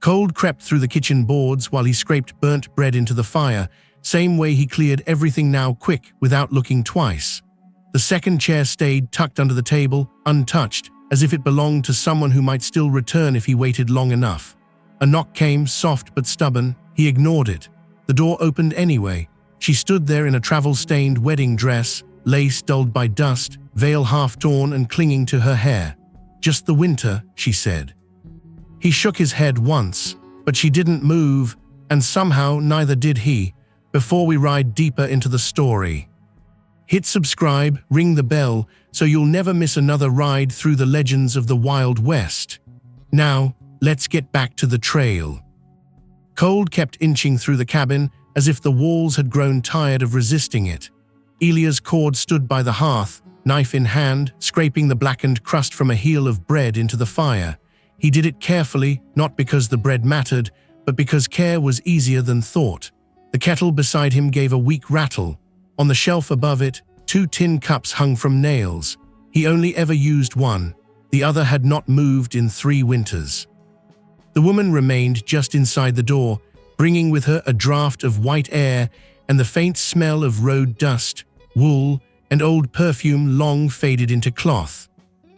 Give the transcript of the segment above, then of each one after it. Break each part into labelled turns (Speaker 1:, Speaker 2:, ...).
Speaker 1: Cold crept through the kitchen boards while he scraped burnt bread into the fire, same way he cleared everything now quick, without looking twice. The second chair stayed tucked under the table, untouched, as if it belonged to someone who might still return if he waited long enough. A knock came, soft but stubborn. He ignored it. The door opened anyway. She stood there in a travel-stained wedding dress, lace dulled by dust, veil half torn and clinging to her hair. "Just the winter," she said. He shook his head once, but she didn't move, and somehow neither did he. Before we ride deeper into the story, hit subscribe, ring the bell, so you'll never miss another ride through the legends of the Wild West. Now, let's get back to the trail. Cold kept inching through the cabin, as if the walls had grown tired of resisting it. Elias Cord stood by the hearth, knife in hand, scraping the blackened crust from a heel of bread into the fire. He did it carefully, not because the bread mattered, but because care was easier than thought. The kettle beside him gave a weak rattle. On the shelf above it, 2 tin cups hung from nails. He only ever used one. The other had not moved in 3 winters. The woman remained just inside the door, bringing with her a draft of white air and the faint smell of road dust, wool, and old perfume long faded into cloth.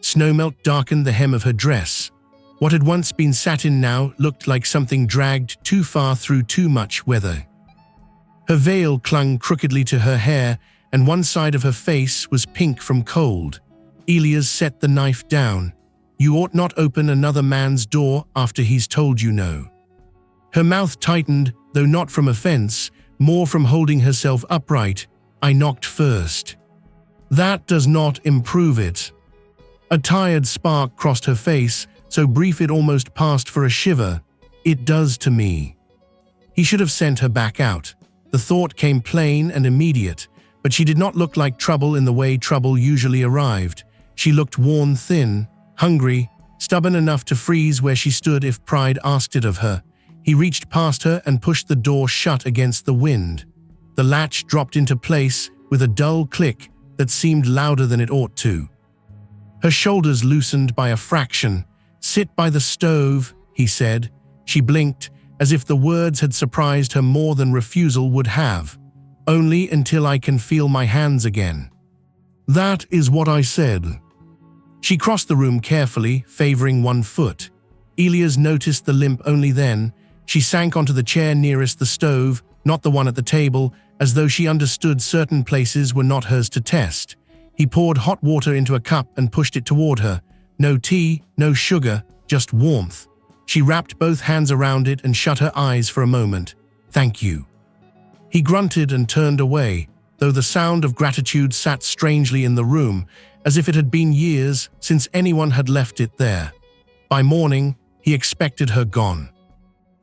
Speaker 1: Snowmelt darkened the hem of her dress. What had once been satin now looked like something dragged too far through too much weather. Her veil clung crookedly to her hair, and one side of her face was pink from cold. Elias set the knife down. "You ought not open another man's door after he's told you no." Her mouth tightened, though not from offense, more from holding herself upright. "I knocked first." "That does not improve it." A tired spark crossed her face, so brief it almost passed for a shiver. "It does to me." He should have sent her back out. The thought came plain and immediate, but she did not look like trouble in the way trouble usually arrived. She looked worn thin, hungry, stubborn enough to freeze where she stood if pride asked it of her. He reached past her and pushed the door shut against the wind. The latch dropped into place with a dull click that seemed louder than it ought to. Her shoulders loosened by a fraction. "Sit by the stove," he said. She blinked, as if the words had surprised her more than refusal would have. "Only until I can feel my hands again." "That is what I said." She crossed the room carefully, favoring one foot. Elias noticed the limp only then. She sank onto the chair nearest the stove, not the one at the table, as though she understood certain places were not hers to test. He poured hot water into a cup and pushed it toward her. No tea, no sugar, just warmth. She wrapped both hands around it and shut her eyes for a moment. "Thank you." He grunted and turned away, though the sound of gratitude sat strangely in the room, as if it had been years since anyone had left it there. By morning, he expected her gone.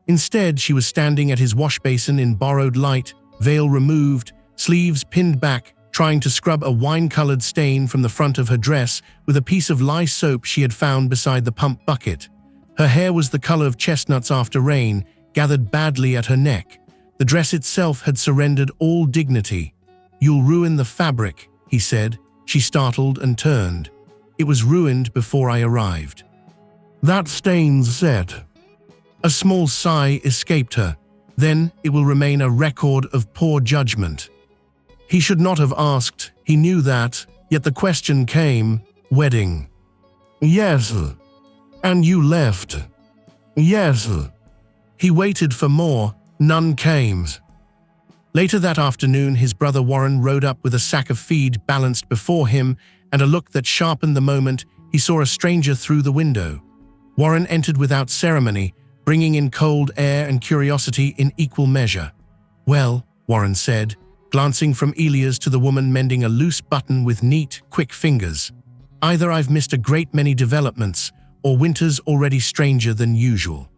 Speaker 1: Instead, she was standing at his wash basin in borrowed light, veil removed, sleeves pinned back, trying to scrub a wine-colored stain from the front of her dress with a piece of lye soap she had found beside the pump bucket. Her hair was the color of chestnuts after rain, gathered badly at her neck. The dress itself had surrendered all dignity. "You'll ruin the fabric," he said. She startled and turned. "It was ruined before I arrived." "That stain's set." A small sigh escaped her. "Then it will remain a record of poor judgment." He should not have asked, he knew that, yet the question came, "Wedding?" "Yes." "And you left?" "Yes." He waited for more. None came. Later that afternoon, his brother Warren rode up with a sack of feed balanced before him and a look that sharpened the moment he saw a stranger through the window. Warren entered without ceremony, bringing in cold air and curiosity in equal measure. "Well," Warren said, glancing from Elias to the woman mending a loose button with neat, quick fingers. "Either I've missed a great many developments, or winter's already stranger than usual."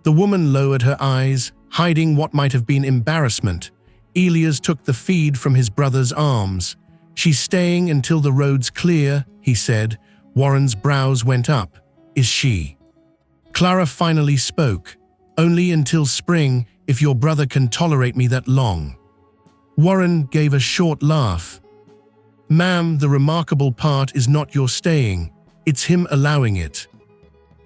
Speaker 1: The woman lowered her eyes, hiding what might have been embarrassment. Elias took the feed from his brother's arms. "She's staying until the road's clear," he said. Warren's brows went up. "Is she?" Clara finally spoke. "Only until spring, if your brother can tolerate me that long." Warren gave a short laugh. "Ma'am, the remarkable part is not your staying. It's him allowing it."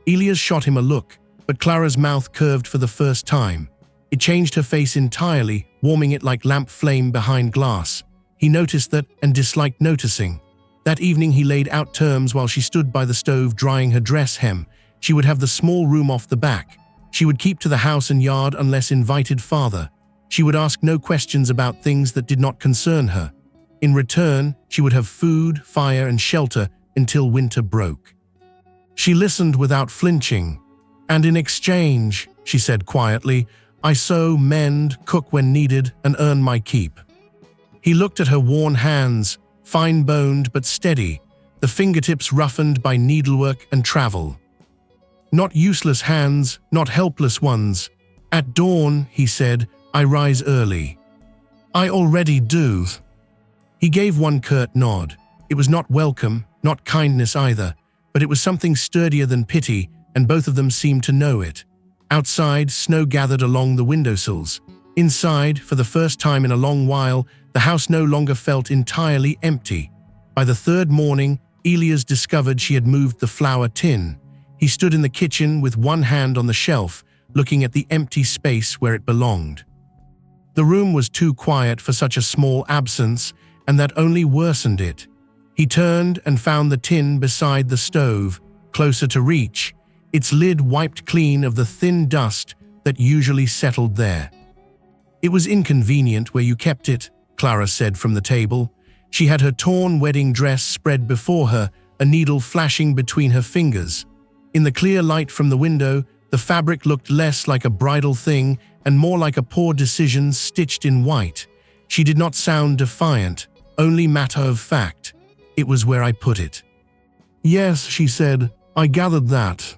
Speaker 1: Elias shot him a look. but Clara's mouth curved for the first time. It changed her face entirely, warming it like lamp flame behind glass. He noticed that and disliked noticing. That evening he laid out terms while she stood by the stove drying her dress hem. She would have the small room off the back. She would keep to the house and yard unless invited farther. She would ask no questions about things that did not concern her. In return, she would have food, fire, and shelter until winter broke. She listened without flinching. "And in exchange," she said quietly, "I sew, mend, cook when needed, and earn my keep." He looked at her worn hands, fine-boned but steady, the fingertips roughened by needlework and travel. Not useless hands, not helpless ones. "At dawn," he said, "I rise early." "I already do." He gave one curt nod. It was not welcome, not kindness either, but it was something sturdier than pity, and both of them seemed to know it. Outside, snow gathered along the windowsills. Inside, for the first time in a long while, the house no longer felt entirely empty. By the third morning, Elias discovered she had moved the flour tin. He stood in the kitchen with one hand on the shelf, looking at the empty space where it belonged. The room was too quiet for such a small absence, and that only worsened it. He turned and found the tin beside the stove, closer to reach, its lid wiped clean of the thin dust that usually settled there. "It was inconvenient where you kept it," Clara said from the table. She had her torn wedding dress spread before her, a needle flashing between her fingers. In the clear light from the window, the fabric looked less like a bridal thing and more like a poor decision stitched in white. She did not sound defiant, only matter of fact. "It was where I put it." "Yes," she said, "I gathered that."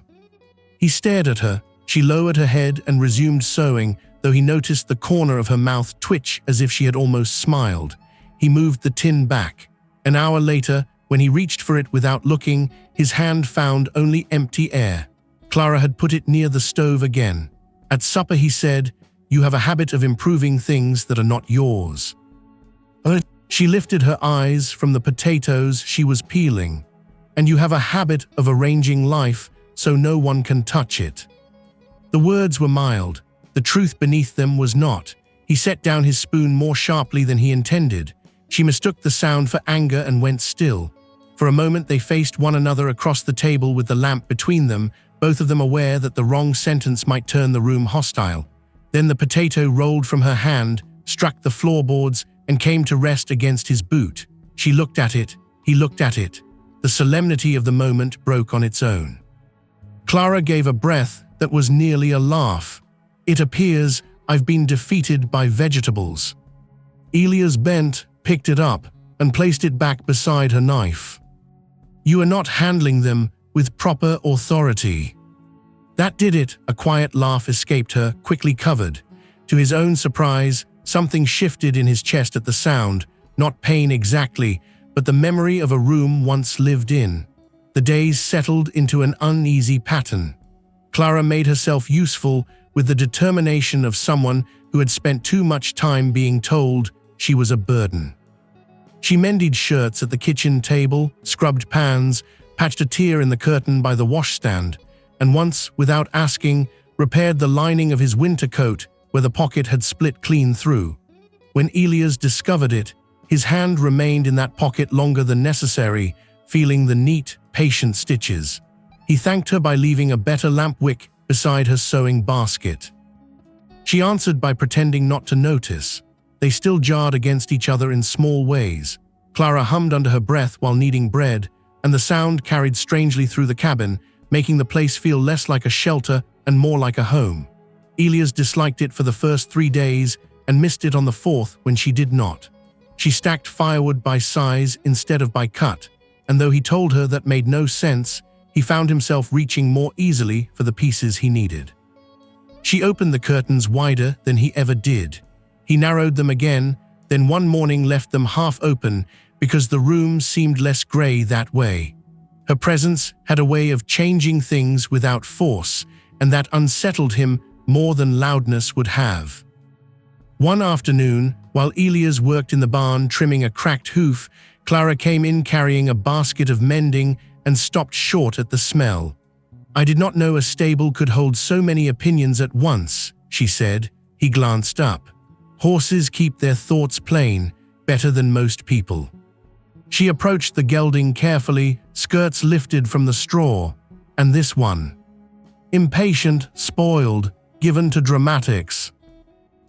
Speaker 1: He stared at her. She lowered her head and resumed sewing, though he noticed the corner of her mouth twitch as if she had almost smiled. He moved the tin back. An hour later, when he reached for it without looking, his hand found only empty air. Clara had put it near the stove again. At supper he said, "You have a habit of improving things that are not yours." She lifted her eyes from the potatoes she was peeling. "And you have a habit of arranging life so no one can touch it." The words were mild. The truth beneath them was not. He set down his spoon more sharply than he intended. She mistook the sound for anger and went still. For a moment they faced one another across the table with the lamp between them, both of them aware that the wrong sentence might turn the room hostile. Then the potato rolled from her hand, struck the floorboards, and came to rest against his boot. She looked at it. He looked at it. The solemnity of the moment broke on its own. Clara gave a breath that was nearly a laugh. "It appears I've been defeated by vegetables." Elias bent, picked it up, and placed it back beside her knife. "You are not handling them with proper authority." That did it. A quiet laugh escaped her, quickly covered. To his own surprise, something shifted in his chest at the sound, not pain exactly, but the memory of a room once lived in. The days settled into an uneasy pattern. Clara made herself useful with the determination of someone who had spent too much time being told she was a burden. She mended shirts at the kitchen table, scrubbed pans, patched a tear in the curtain by the washstand, and once, without asking, repaired the lining of his winter coat where the pocket had split clean through. When Elias discovered it, his hand remained in that pocket longer than necessary, feeling the neat, patient stitches. He thanked her by leaving a better lamp wick beside her sewing basket. She answered by pretending not to notice. They still jarred against each other in small ways. Clara hummed under her breath while kneading bread, and the sound carried strangely through the cabin, making the place feel less like a shelter and more like a home. Elias disliked it for the first 3 days and missed it on the fourth when she did not. She stacked firewood by size instead of by cut, and though he told her that made no sense, he found himself reaching more easily for the pieces he needed. She opened the curtains wider than he ever did. He narrowed them again, then one morning left them half open because the room seemed less gray that way. Her presence had a way of changing things without force, and that unsettled him more than loudness would have. One afternoon, while Elias worked in the barn trimming a cracked hoof, Clara came in carrying a basket of mending and stopped short at the smell. I did not know a stable could hold so many opinions at once, she said. He glanced up. Horses keep their thoughts plain, better than most people. She approached the gelding carefully, skirts lifted from the straw. And this one? Impatient, spoiled, given to dramatics.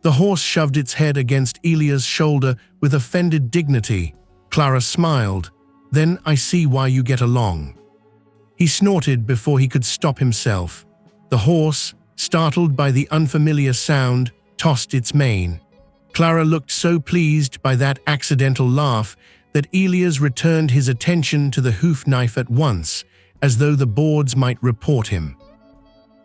Speaker 1: The horse shoved its head against Elias' shoulder with offended dignity. Clara smiled. Then I see why you get along. He snorted before he could stop himself. The horse, startled by the unfamiliar sound, tossed its mane. Clara looked so pleased by that accidental laugh that Elias returned his attention to the hoof knife at once, as though the boards might report him.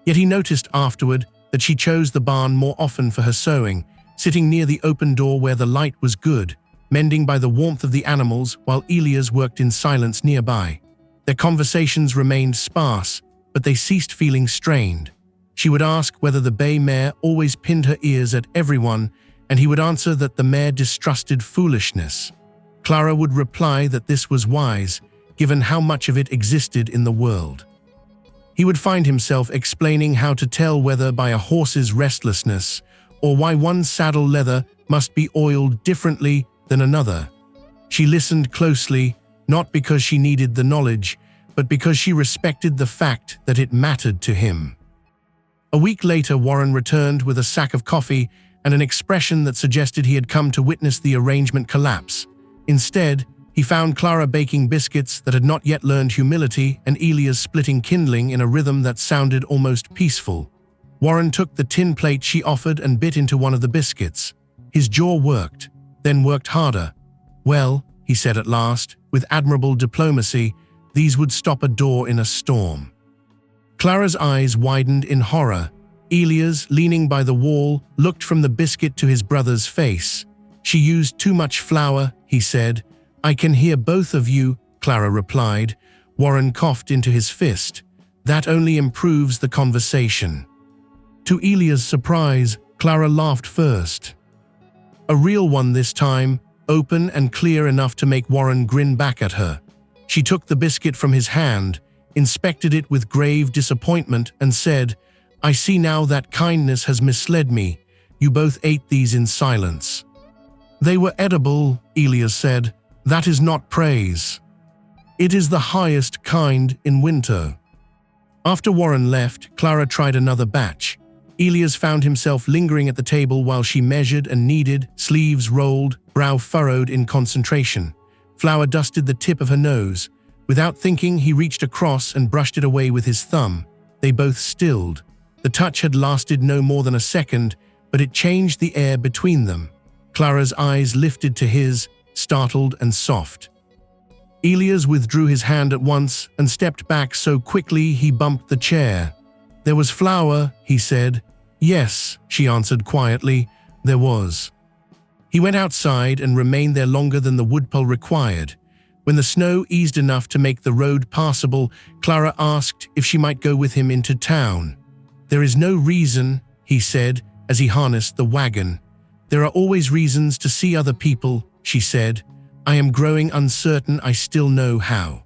Speaker 1: Yet he noticed afterward that she chose the barn more often for her sewing, sitting near the open door where the light was good, mending by the warmth of the animals while Elias worked in silence nearby. Their conversations remained sparse, but they ceased feeling strained. She would ask whether the bay mare always pinned her ears at everyone, and he would answer that the mare distrusted foolishness. Clara would reply that this was wise, given how much of it existed in the world. He would find himself explaining how to tell whether by a horse's restlessness or why one saddle leather must be oiled differently than another. She listened closely, not because she needed the knowledge, but because she respected the fact that it mattered to him. A week later, Warren returned with a sack of coffee and an expression that suggested he had come to witness the arrangement collapse. Instead, he found Clara baking biscuits that had not yet learned humility and Elias splitting kindling in a rhythm that sounded almost peaceful. Warren took the tin plate she offered and bit into one of the biscuits. His jaw worked, then worked harder. Well, he said at last, with admirable diplomacy, these would stop a door in a storm. Clara's eyes widened in horror. Elias, leaning by the wall, looked from the biscuit to his brother's face. She used too much flour, he said. I can hear both of you, Clara replied. Warren coughed into his fist. That only improves the conversation. To Elias' surprise, Clara laughed first. A real one this time, open and clear enough to make Warren grin back at her. She took the biscuit from his hand, inspected it with grave disappointment, and said, I see now that kindness has misled me. You both ate these in silence. They were edible, Elias said. That is not praise. It is the highest kind in winter. After Warren left, Clara tried another batch. Elias found himself lingering at the table while she measured and kneaded, sleeves rolled, brow furrowed in concentration. Flour dusted the tip of her nose. Without thinking, he reached across and brushed it away with his thumb. They both stilled. The touch had lasted no more than a second, but it changed the air between them. Clara's eyes lifted to his, startled and soft. Elias withdrew his hand at once and stepped back so quickly he bumped the chair. There was flour, he said. Yes, she answered quietly, there was. He went outside and remained there longer than the woodpole required. When the snow eased enough to make the road passable, Clara asked if she might go with him into town. There is no reason, he said, as he harnessed the wagon. There are always reasons to see other people, she said. I am growing uncertain I still know how.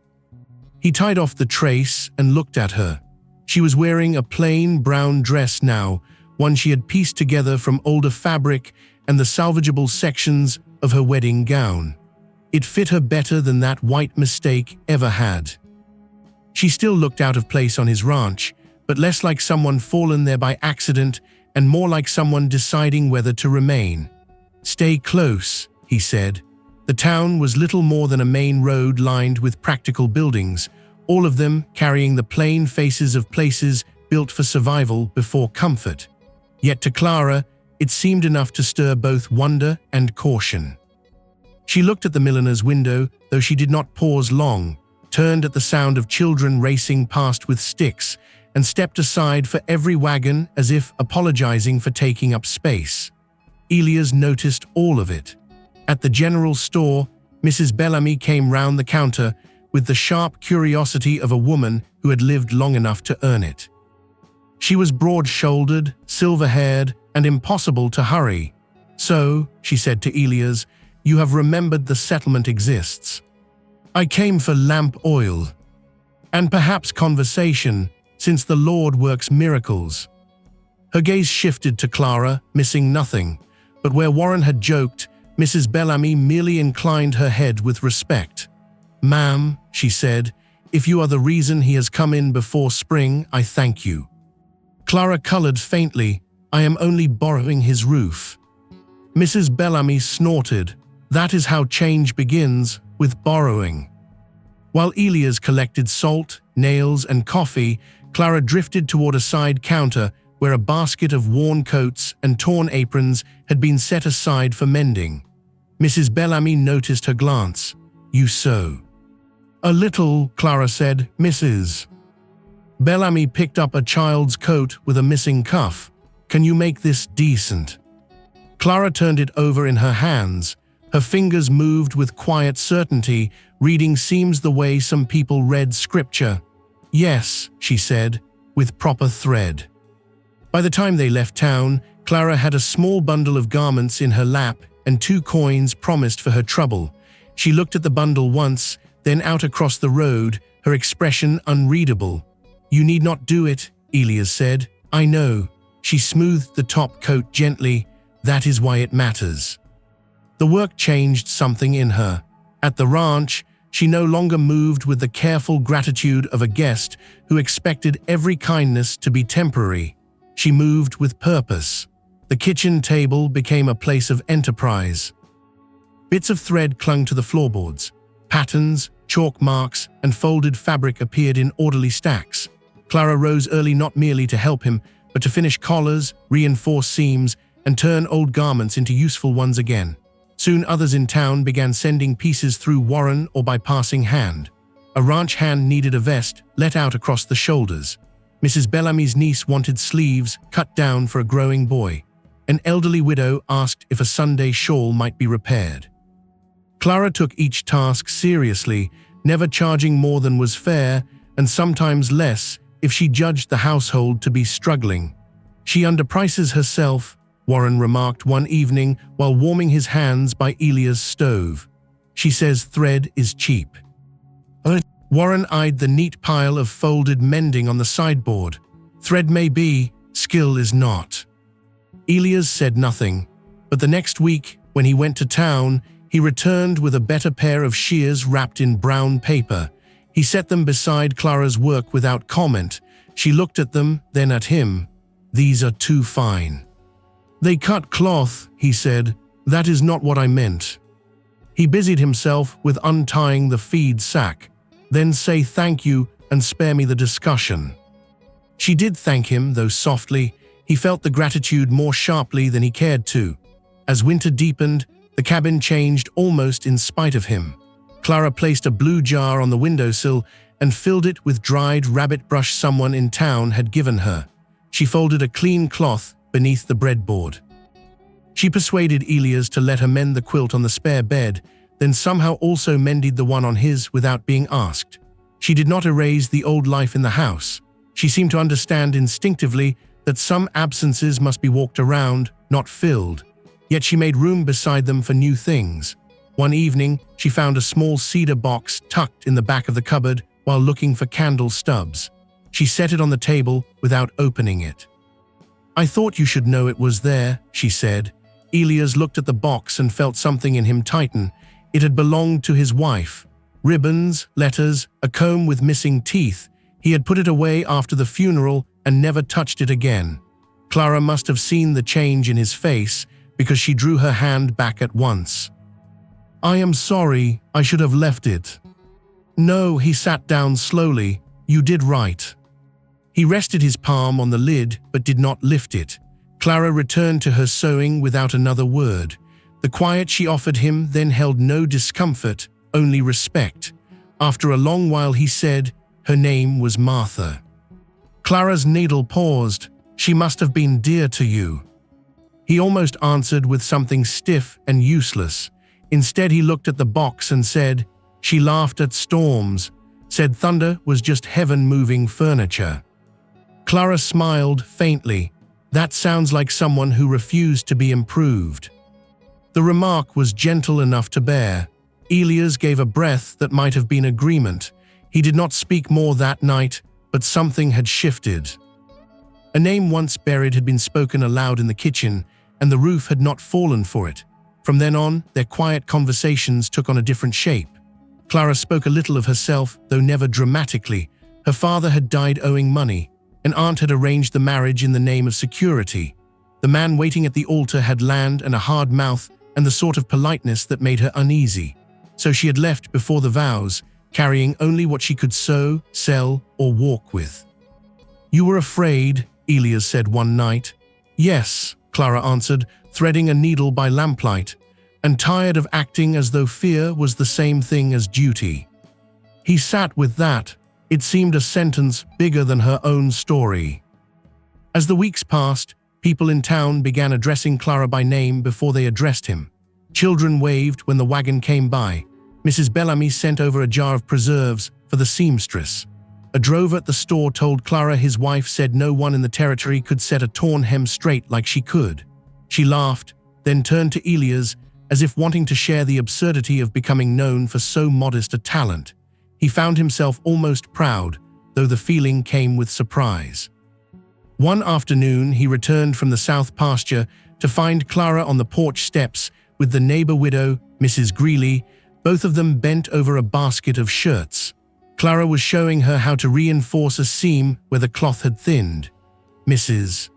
Speaker 1: He tied off the trace and looked at her. She was wearing a plain brown dress now, one she had pieced together from older fabric and the salvageable sections of her wedding gown. It fit her better than that white mistake ever had. She still looked out of place on his ranch, but less like someone fallen there by accident and more like someone deciding whether to remain. Stay close, he said. The town was little more than a main road lined with practical buildings, all of them carrying the plain faces of places built for survival before comfort. Yet to Clara, it seemed enough to stir both wonder and caution. She looked at the milliner's window, though she did not pause long, turned at the sound of children racing past with sticks, and stepped aside for every wagon as if apologizing for taking up space. Elias noticed all of it. At the general store, Mrs. Bellamy came round the counter with the sharp curiosity of a woman who had lived long enough to earn it. She was broad-shouldered, silver-haired, and impossible to hurry. So, she said to Elias, you have remembered the settlement exists. I came for lamp oil. And perhaps conversation, since the Lord works miracles." Her gaze shifted to Clara, missing nothing, but where Warren had joked, Mrs. Bellamy merely inclined her head with respect. "Ma'am," she said, "if you are the reason he has come in before spring, I thank you." Clara colored faintly. "I am only borrowing his roof." Mrs. Bellamy snorted. "That is how change begins, with borrowing." While Elias collected salt, nails, and coffee, Clara drifted toward a side counter where a basket of worn coats and torn aprons had been set aside for mending. Mrs. Bellamy noticed her glance. "You sew?" "A little," Clara said. "Mrs." Bellamy picked up a child's coat with a missing cuff. "Can you make this decent?" Clara turned it over in her hands. Her fingers moved with quiet certainty, reading seams the way some people read scripture. "Yes," she said, "with proper thread." By the time they left town, Clara had a small bundle of garments in her lap and 2 coins promised for her trouble. She looked at the bundle once, then out across the road, her expression unreadable. "You need not do it," Elias said. "I know." She smoothed the top coat gently. "That is why it matters." The work changed something in her. At the ranch, she no longer moved with the careful gratitude of a guest who expected every kindness to be temporary. She moved with purpose. The kitchen table became a place of enterprise. Bits of thread clung to the floorboards. Patterns, chalk marks, and folded fabric appeared in orderly stacks. Clara rose early not merely to help him, but to finish collars, reinforce seams, and turn old garments into useful ones again. Soon others in town began sending pieces through Warren or by passing hand. A ranch hand needed a vest let out across the shoulders. Mrs. Bellamy's niece wanted sleeves cut down for a growing boy. An elderly widow asked if a Sunday shawl might be repaired. Clara took each task seriously, never charging more than was fair, and sometimes less if she judged the household to be struggling. "She underprices herself," Warren remarked one evening while warming his hands by Elia's stove. "She says thread is cheap." Warren eyed the neat pile of folded mending on the sideboard. "Thread may be, skill is not." Elias said nothing, but the next week, when he went to town, he returned with a better pair of shears wrapped in brown paper. He set them beside Clara's work without comment. She looked at them, then at him. "These are too fine." "They cut cloth," he said. "That is not what I meant." He busied himself with untying the feed sack. "Then say thank you and spare me the discussion." She did thank him, though softly. He felt the gratitude more sharply than he cared to. As winter deepened, the cabin changed almost in spite of him. Clara placed a blue jar on the windowsill and filled it with dried rabbit brush someone in town had given her. She folded a clean cloth beneath the breadboard. She persuaded Elias to let her mend the quilt on the spare bed, then somehow also mended the one on his without being asked. She did not erase the old life in the house. She seemed to understand instinctively that some absences must be walked around, not filled. Yet she made room beside them for new things. One evening, she found a small cedar box tucked in the back of the cupboard while looking for candle stubs. She set it on the table without opening it. "I thought you should know it was there," she said. Elias looked at the box and felt something in him tighten. It had belonged to his wife. Ribbons, letters, a comb with missing teeth. He had put it away after the funeral and never touched it again. Clara must have seen the change in his face because she drew her hand back at once. "I am sorry, I should have left it." "No," he sat down slowly. "You did right." He rested his palm on the lid but did not lift it. Clara returned to her sewing without another word. The quiet she offered him then held no discomfort, only respect. After a long while he said, "Her name was Martha." Clara's needle paused. "She must have been dear to you." He almost answered with something stiff and useless. Instead he looked at the box and said, "She laughed at storms, said thunder was just heaven-moving furniture." Clara smiled faintly. "That sounds like someone who refused to be improved." The remark was gentle enough to bear. Elias gave a breath that might have been agreement. He did not speak more that night, but something had shifted. A name once buried had been spoken aloud in the kitchen, and the roof had not fallen for it. From then on, their quiet conversations took on a different shape. Clara spoke a little of herself, though never dramatically. Her father had died owing money. An aunt had arranged the marriage in the name of security. The man waiting at the altar had land and a hard mouth and the sort of politeness that made her uneasy. So she had left before the vows, carrying only what she could sew, sell, or walk with. "You were afraid," Elias said one night. "Yes," Clara answered, threading a needle by lamplight, "and tired of acting as though fear was the same thing as duty." He sat with that. It seemed a sentence bigger than her own story. As the weeks passed, people in town began addressing Clara by name before they addressed him. Children waved when the wagon came by. Mrs. Bellamy sent over a jar of preserves for the seamstress. A drover at the store told Clara his wife said no one in the territory could set a torn hem straight like she could. She laughed, then turned to Elias as if wanting to share the absurdity of becoming known for so modest a talent. He found himself almost proud, though the feeling came with surprise. One afternoon, he returned from the south pasture to find Clara on the porch steps with the neighbor widow, Mrs. Greeley, both of them bent over a basket of shirts. Clara was showing her how to reinforce a seam where the cloth had thinned. Mrs.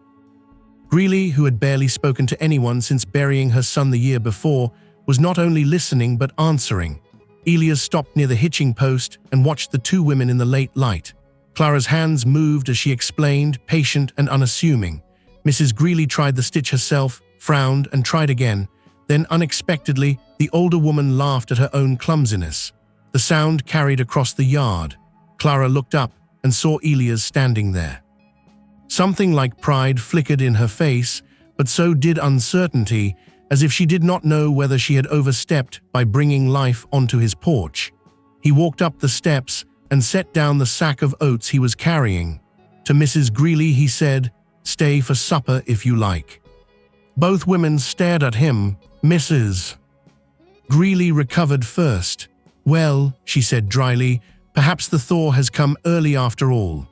Speaker 1: Greeley, who had barely spoken to anyone since burying her son the year before, was not only listening but answering. Elias stopped near the hitching post and watched the two women in the late light. Clara's hands moved as she explained, patient and unassuming. Mrs. Greeley tried the stitch herself, frowned, and tried again. Then, unexpectedly, the older woman laughed at her own clumsiness. The sound carried across the yard. Clara looked up and saw Elias standing there. Something like pride flickered in her face, but so did uncertainty, as if she did not know whether she had overstepped by bringing life onto his porch. He walked up the steps and set down the sack of oats he was carrying. To Mrs. Greeley he said, "Stay for supper if you like." Both women stared at him. Mrs. Greeley recovered first. "Well," she said dryly, "perhaps the thaw has come early after all."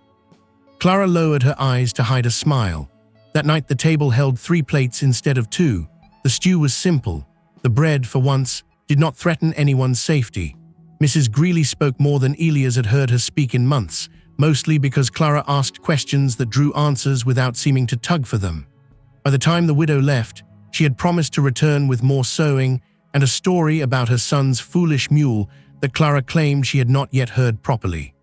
Speaker 1: Clara lowered her eyes to hide a smile. That night the table held 3 plates instead of 2. The stew was simple. The bread, for once, did not threaten anyone's safety. Mrs. Greeley spoke more than Elias had heard her speak in months, mostly because Clara asked questions that drew answers without seeming to tug for them. By the time the widow left, she had promised to return with more sewing and a story about her son's foolish mule that Clara claimed she had not yet heard properly.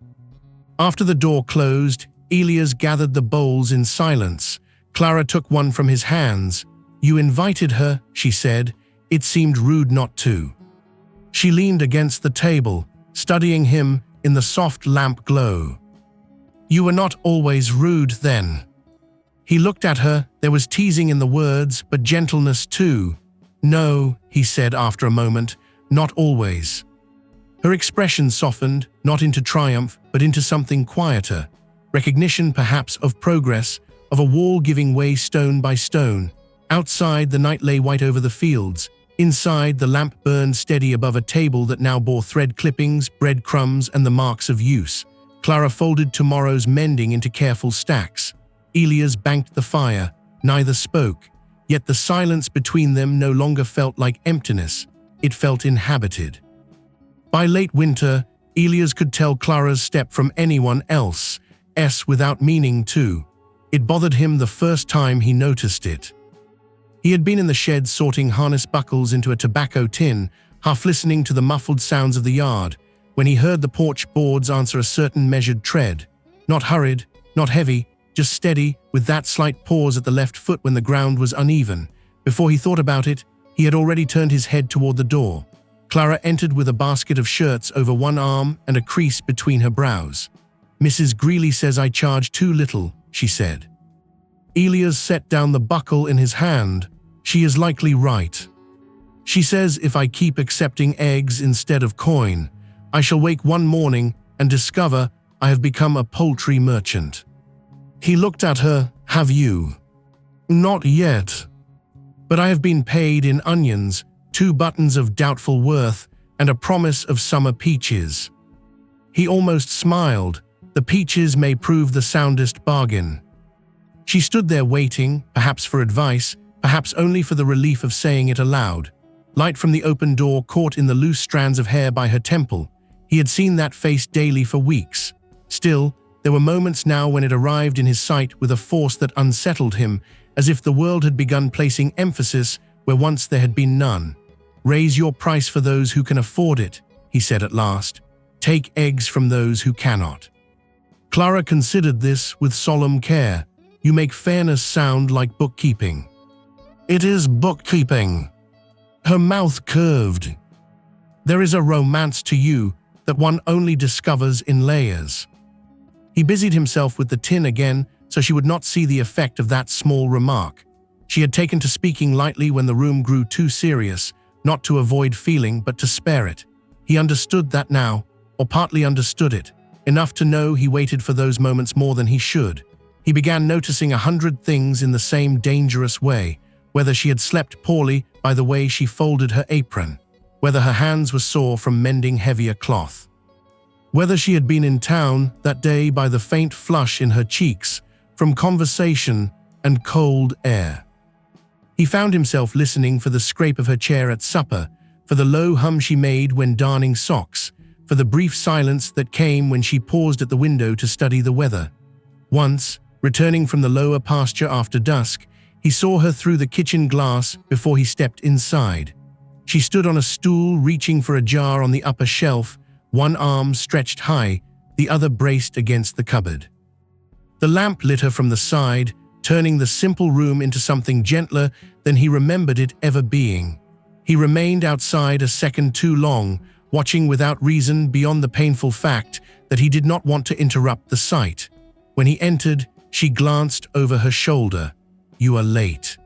Speaker 1: After the door closed, Elias gathered the bowls in silence. Clara took one from his hands. "You invited her," she said. "It seemed rude not to." She leaned against the table, studying him in the soft lamp glow. "You were not always rude then." He looked at her. There was teasing in the words, but gentleness too. "No," he said after a moment, "not always." Her expression softened, not into triumph, but into something quieter. Recognition, perhaps, of progress, of a wall giving way stone by stone. Outside, the night lay white over the fields. Inside, the lamp burned steady above a table that now bore thread clippings, breadcrumbs, and the marks of use. Clara folded tomorrow's mending into careful stacks. Elias banked the fire. Neither spoke, yet the silence between them no longer felt like emptiness. It felt inhabited. By late winter, Elias could tell Clara's step from anyone else's without meaning to. It bothered him the first time he noticed it. He had been in the shed sorting harness buckles into a tobacco tin, half listening to the muffled sounds of the yard, when he heard the porch boards answer a certain measured tread. Not hurried, not heavy, just steady, with that slight pause at the left foot when the ground was uneven. Before he thought about it, he had already turned his head toward the door. Clara entered with a basket of shirts over one arm and a crease between her brows. "Mrs. Greeley says I charge too little," she said. Elias set down the buckle in his hand. "She is likely right. She says if I keep accepting eggs instead of coin, I shall wake one morning and discover I have become a poultry merchant." He looked at her. "Have you?" "Not yet. But I have been paid in onions, 2 buttons of doubtful worth, and a promise of summer peaches." He almost smiled. The peaches may prove the soundest bargain. She stood there waiting, perhaps for advice, perhaps only for the relief of saying it aloud. Light from the open door caught in the loose strands of hair by her temple. He had seen that face daily for weeks. Still, there were moments now when it arrived in his sight with a force that unsettled him, as if the world had begun placing emphasis where once there had been none. "Raise your price for those who can afford it," he said at last. "Take eggs from those who cannot." Clara considered this with solemn care. "You make fairness sound like bookkeeping." "It is bookkeeping." Her mouth curved. "There is a romance to you that one only discovers in layers." He busied himself with the tin again so she would not see the effect of that small remark. She had taken to speaking lightly when the room grew too serious, not to avoid feeling but to spare it. He understood that now, or partly understood it, enough to know he waited for those moments more than he should. He began noticing 100 things in the same dangerous way, whether she had slept poorly by the way she folded her apron, whether her hands were sore from mending heavier cloth, whether she had been in town that day by the faint flush in her cheeks from conversation and cold air. He found himself listening for the scrape of her chair at supper, for the low hum she made when darning socks, for the brief silence that came when she paused at the window to study the weather. Once, returning from the lower pasture after dusk, he saw her through the kitchen glass before he stepped inside. She stood on a stool reaching for a jar on the upper shelf, one arm stretched high, the other braced against the cupboard. The lamp lit her from the side, turning the simple room into something gentler than he remembered it ever being. He remained outside a second too long, watching without reason beyond the painful fact that he did not want to interrupt the sight. When he entered, she glanced over her shoulder. "You are late."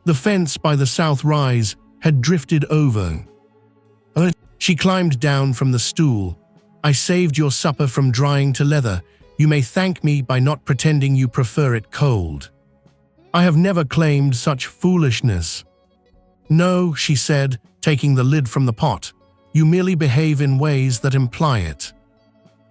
Speaker 1: The fence by the south rise had drifted over. She climbed down from the stool. "I saved your supper from drying to leather. You may thank me by not pretending you prefer it cold." "I have never claimed such foolishness." "No," she said, taking the lid from the pot. "You merely behave in ways that imply it."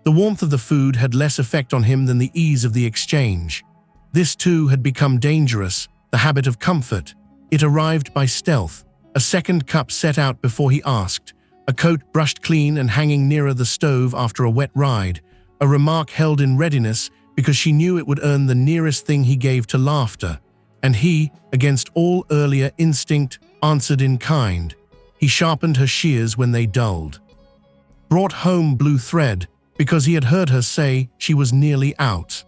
Speaker 1: The warmth of the food had less effect on him than the ease of the exchange. This too had become dangerous, the habit of comfort. It arrived by stealth, a second cup set out before he asked, a coat brushed clean and hanging nearer the stove after a wet ride, a remark held in readiness because she knew it would earn the nearest thing he gave to laughter, and he, against all earlier instinct, answered in kind. He sharpened her shears when they dulled. Brought home blue thread, because he had heard her say she was nearly out.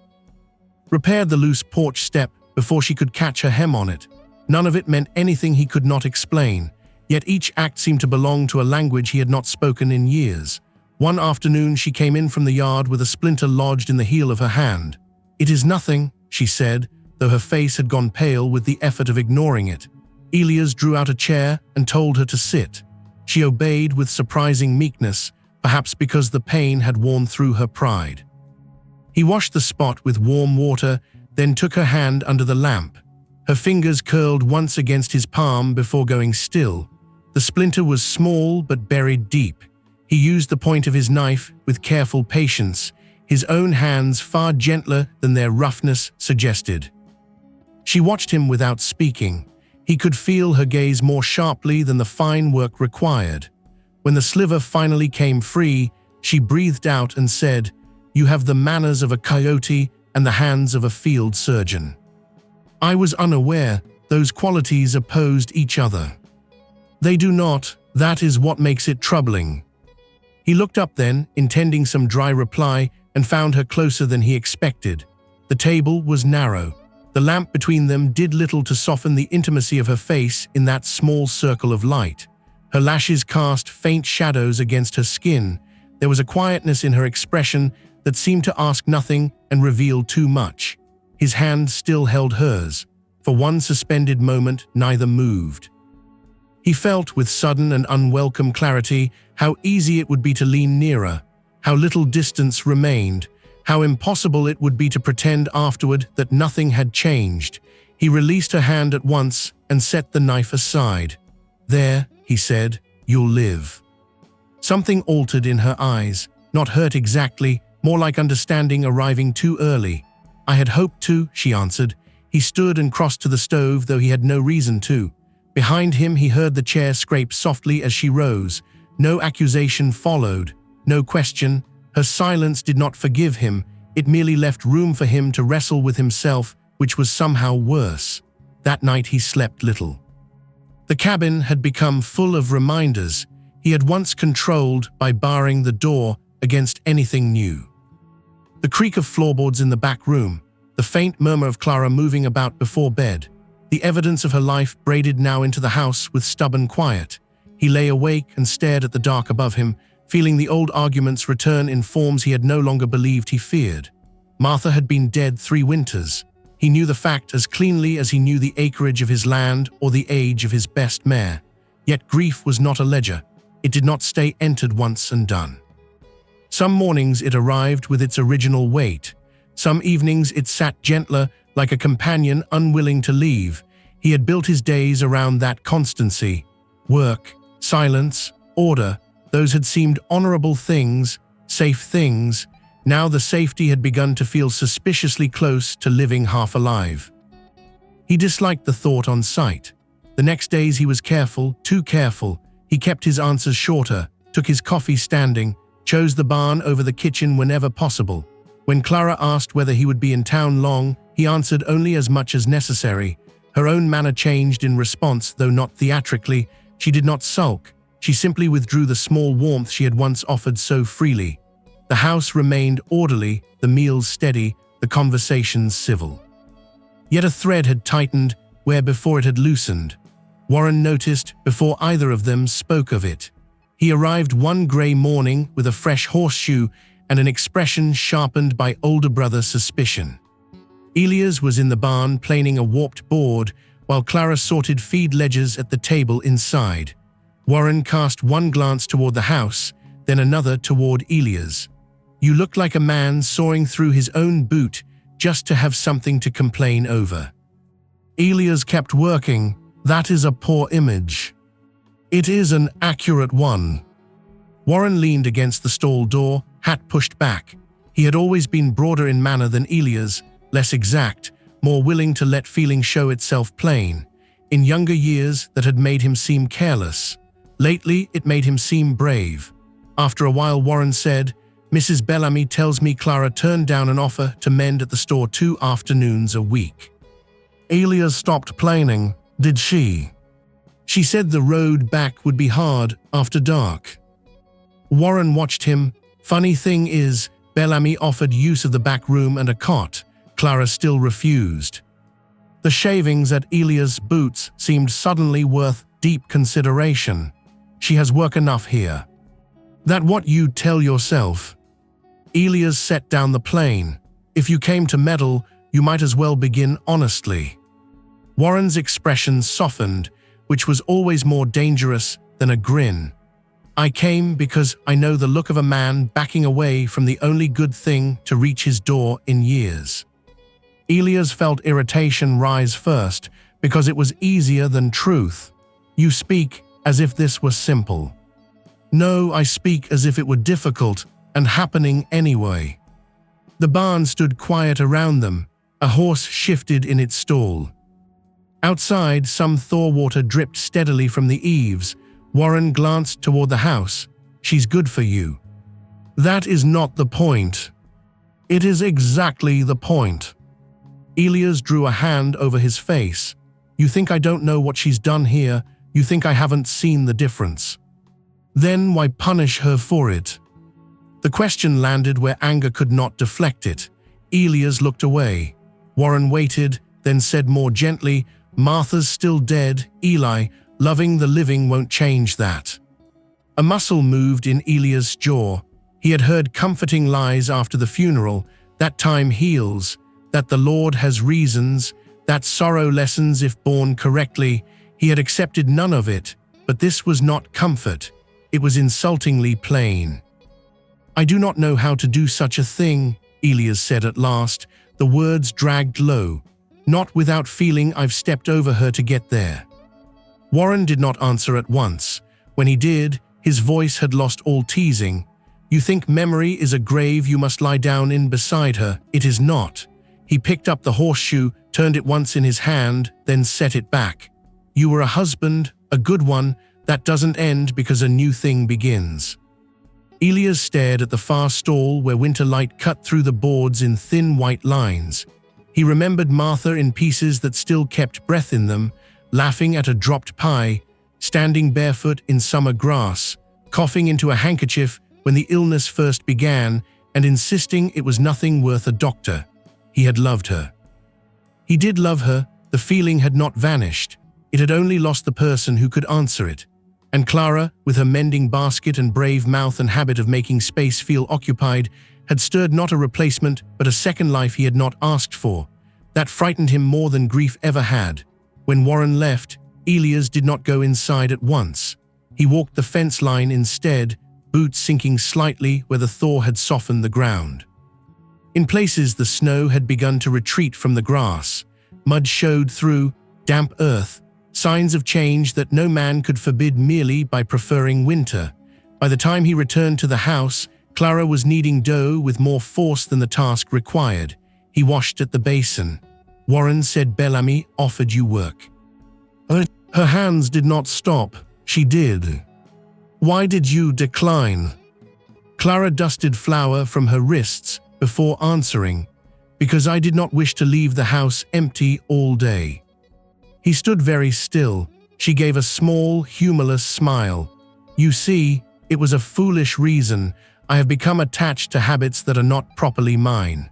Speaker 1: Repaired the loose porch step before she could catch her hem on it. None of it meant anything he could not explain, yet each act seemed to belong to a language he had not spoken in years. One afternoon she came in from the yard with a splinter lodged in the heel of her hand. "It is nothing," she said, though her face had gone pale with the effort of ignoring it. Elias drew out a chair and told her to sit. She obeyed with surprising meekness, perhaps because the pain had worn through her pride. He washed the spot with warm water, then took her hand under the lamp. Her fingers curled once against his palm before going still. The splinter was small but buried deep. He used the point of his knife with careful patience, his own hands far gentler than their roughness suggested. She watched him without speaking. He could feel her gaze more sharply than the fine work required. When the sliver finally came free, she breathed out and said, "You have the manners of a coyote and the hands of a field surgeon." I was unaware those qualities opposed each other. They do not, that is what makes it troubling. He looked up then, intending some dry reply, and found her closer than he expected. The table was narrow. The lamp between them did little to soften the intimacy of her face in that small circle of light. Her lashes cast faint shadows against her skin. There was a quietness in her expression that seemed to ask nothing and reveal too much. His hand still held hers. For one suspended moment, neither moved. He felt with sudden and unwelcome clarity how easy it would be to lean nearer, how little distance remained, how impossible it would be to pretend afterward that nothing had changed. He released her hand at once and set the knife aside. "There," he said, "you'll live." Something altered in her eyes, not hurt exactly, More like understanding arriving too early. "I had hoped to," she answered. He stood and crossed to the stove, though he had no reason to. Behind him, he heard the chair scrape softly as she rose. No accusation followed, no question. Her silence did not forgive him. It merely left room for him to wrestle with himself, which was somehow worse. That night he slept little. The cabin had become full of reminders he had once controlled by barring the door against anything new. The creak of floorboards in the back room, the faint murmur of Clara moving about before bed, the evidence of her life braided now into the house with stubborn quiet. He lay awake and stared at the dark above him, feeling the old arguments return in forms he had no longer believed he feared. Martha had been dead 3 winters. He knew the fact as cleanly as he knew the acreage of his land or the age of his best mare. Yet grief was not a ledger. It did not stay entered once and done. Some mornings it arrived with its original weight. Some evenings it sat gentler, like a companion unwilling to leave. He had built his days around that constancy. Work, silence, order, those had seemed honorable things, safe things. Now the safety had begun to feel suspiciously close to living half alive. He disliked the thought on sight. The next days he was careful, too careful. He kept his answers shorter, took his coffee standing, chose the barn over the kitchen whenever possible. When Clara asked whether he would be in town long, he answered only as much as necessary. Her own manner changed in response, though not theatrically. She did not sulk. She simply withdrew the small warmth she had once offered so freely. The house remained orderly, the meals steady, the conversations civil. Yet a thread had tightened where before it had loosened. Warren noticed before either of them spoke of it. He arrived one grey morning with a fresh horseshoe and an expression sharpened by older brother suspicion. Elias was in the barn planing a warped board, while Clara sorted feed ledgers at the table inside. Warren cast one glance toward the house, then another toward Elias. "You look like a man sawing through his own boot just to have something to complain over." Elias kept working. "That is a poor image." "It is an accurate one." Warren leaned against the stall door, hat pushed back. He had always been broader in manner than Elias, less exact, more willing to let feeling show itself plain. In younger years, that had made him seem careless. Lately, it made him seem brave. After a while, Warren said, "Mrs. Bellamy tells me Clara turned down an offer to mend at the store 2 afternoons a week." "Elias stopped planing, did she?" "She said the road back would be hard after dark." Warren watched him. "Funny thing is, Bellamy offered use of the back room and a cot. Clara still refused." The shavings at Elias' boots seemed suddenly worth deep consideration. "She has work enough here." "That what you tell yourself?" Elias set down the plane. "If you came to meddle, you might as well begin honestly." Warren's expression softened, which was always more dangerous than a grin. "I came because I know the look of a man backing away from the only good thing to reach his door in years." Elias felt irritation rise first, because it was easier than truth. "You speak as if this was simple." "No, I speak as if it were difficult and happening anyway." The barn stood quiet around them. A horse shifted in its stall. Outside, some thaw water dripped steadily from the eaves. Warren glanced toward the house. "She's good for you." "That is not the point." "It is exactly the point." Elias drew a hand over his face. "You think I don't know what she's done here? You think I haven't seen the difference? Then why punish her for it?" The question landed where anger could not deflect it. Elias looked away. Warren waited, then said more gently, "Martha's still dead, Eli. Loving the living won't change that." A muscle moved in Elias' jaw. He had heard comforting lies after the funeral, that time heals, that the Lord has reasons, that sorrow lessens if borne correctly. He had accepted none of it, but this was not comfort. It was insultingly plain. "I do not know how to do such a thing," Elias said at last. The words dragged low. "Not without feeling I've stepped over her to get there." Warren did not answer at once. When he did, his voice had lost all teasing. You think memory is a grave you must lie down in beside her. It is not. He picked up the horseshoe, turned it once in his hand, then set it back. You were a husband, a good one. That doesn't end because a new thing begins. Elias stared at the far stall where winter light cut through the boards in thin white lines. He remembered Martha in pieces that still kept breath in them, laughing at a dropped pie, standing barefoot in summer grass, coughing into a handkerchief when the illness first began, and insisting it was nothing worth a doctor. He had loved her. He did love her. The feeling had not vanished. It had only lost the person who could answer it. And Clara, with her mending basket and brave mouth and habit of making space feel occupied, had stirred not a replacement but a second life he had not asked for. That frightened him more than grief ever had. When Warren left, Elias did not go inside at once. He walked the fence line instead, boots sinking slightly where the thaw had softened the ground. In places the snow had begun to retreat from the grass. Mud showed through, damp earth, signs of change that no man could forbid merely by preferring winter. By the time he returned to the house, Clara was kneading dough with more force than the task required. He washed at the basin. Warren said Bellamy offered you work. Her hands did not stop. She did. Why did you decline? Clara dusted flour from her wrists before answering. Because I did not wish to leave the house empty all day. He stood very still. She gave a small, humorless smile. You see, it was a foolish reason. I have become attached to habits that are not properly mine.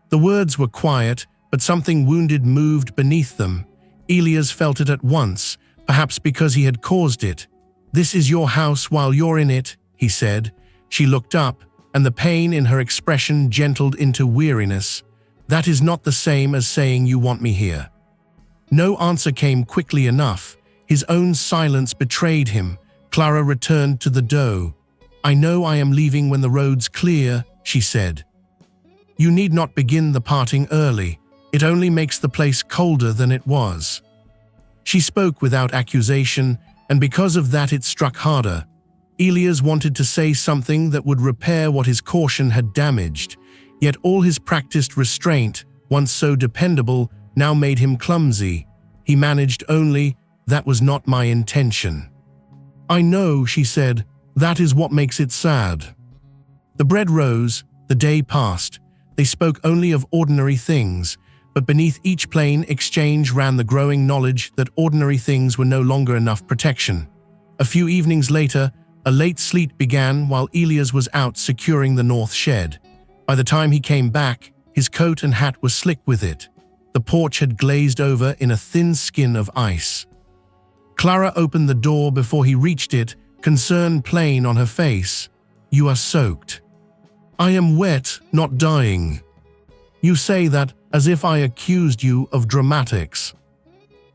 Speaker 1: The words were quiet, but something wounded moved beneath them. Elias felt it at once, perhaps because he had caused it. This is your house while you're in it, he said. She looked up, and the pain in her expression gentled into weariness. That is not the same as saying you want me here. No answer came quickly enough. His own silence betrayed him. Clara returned to the dough. I know I am leaving when the road's clear, she said. You need not begin the parting early. It only makes the place colder than it was. She spoke without accusation, and because of that it struck harder. Elias wanted to say something that would repair what his caution had damaged, yet all his practiced restraint, once so dependable, now made him clumsy. He managed only, that was not my intention. I know, she said, that is what makes it sad. The bread rose, the day passed. They spoke only of ordinary things, but beneath each plain exchange ran the growing knowledge that ordinary things were no longer enough protection. A few evenings later, a late sleet began while Elias was out securing the north shed. By the time he came back, his coat and hat were slick with it. The porch had glazed over in a thin skin of ice. Clara opened the door before he reached it, concern plain on her face. You are soaked. I am wet, not dying. You say that as if I accused you of dramatics.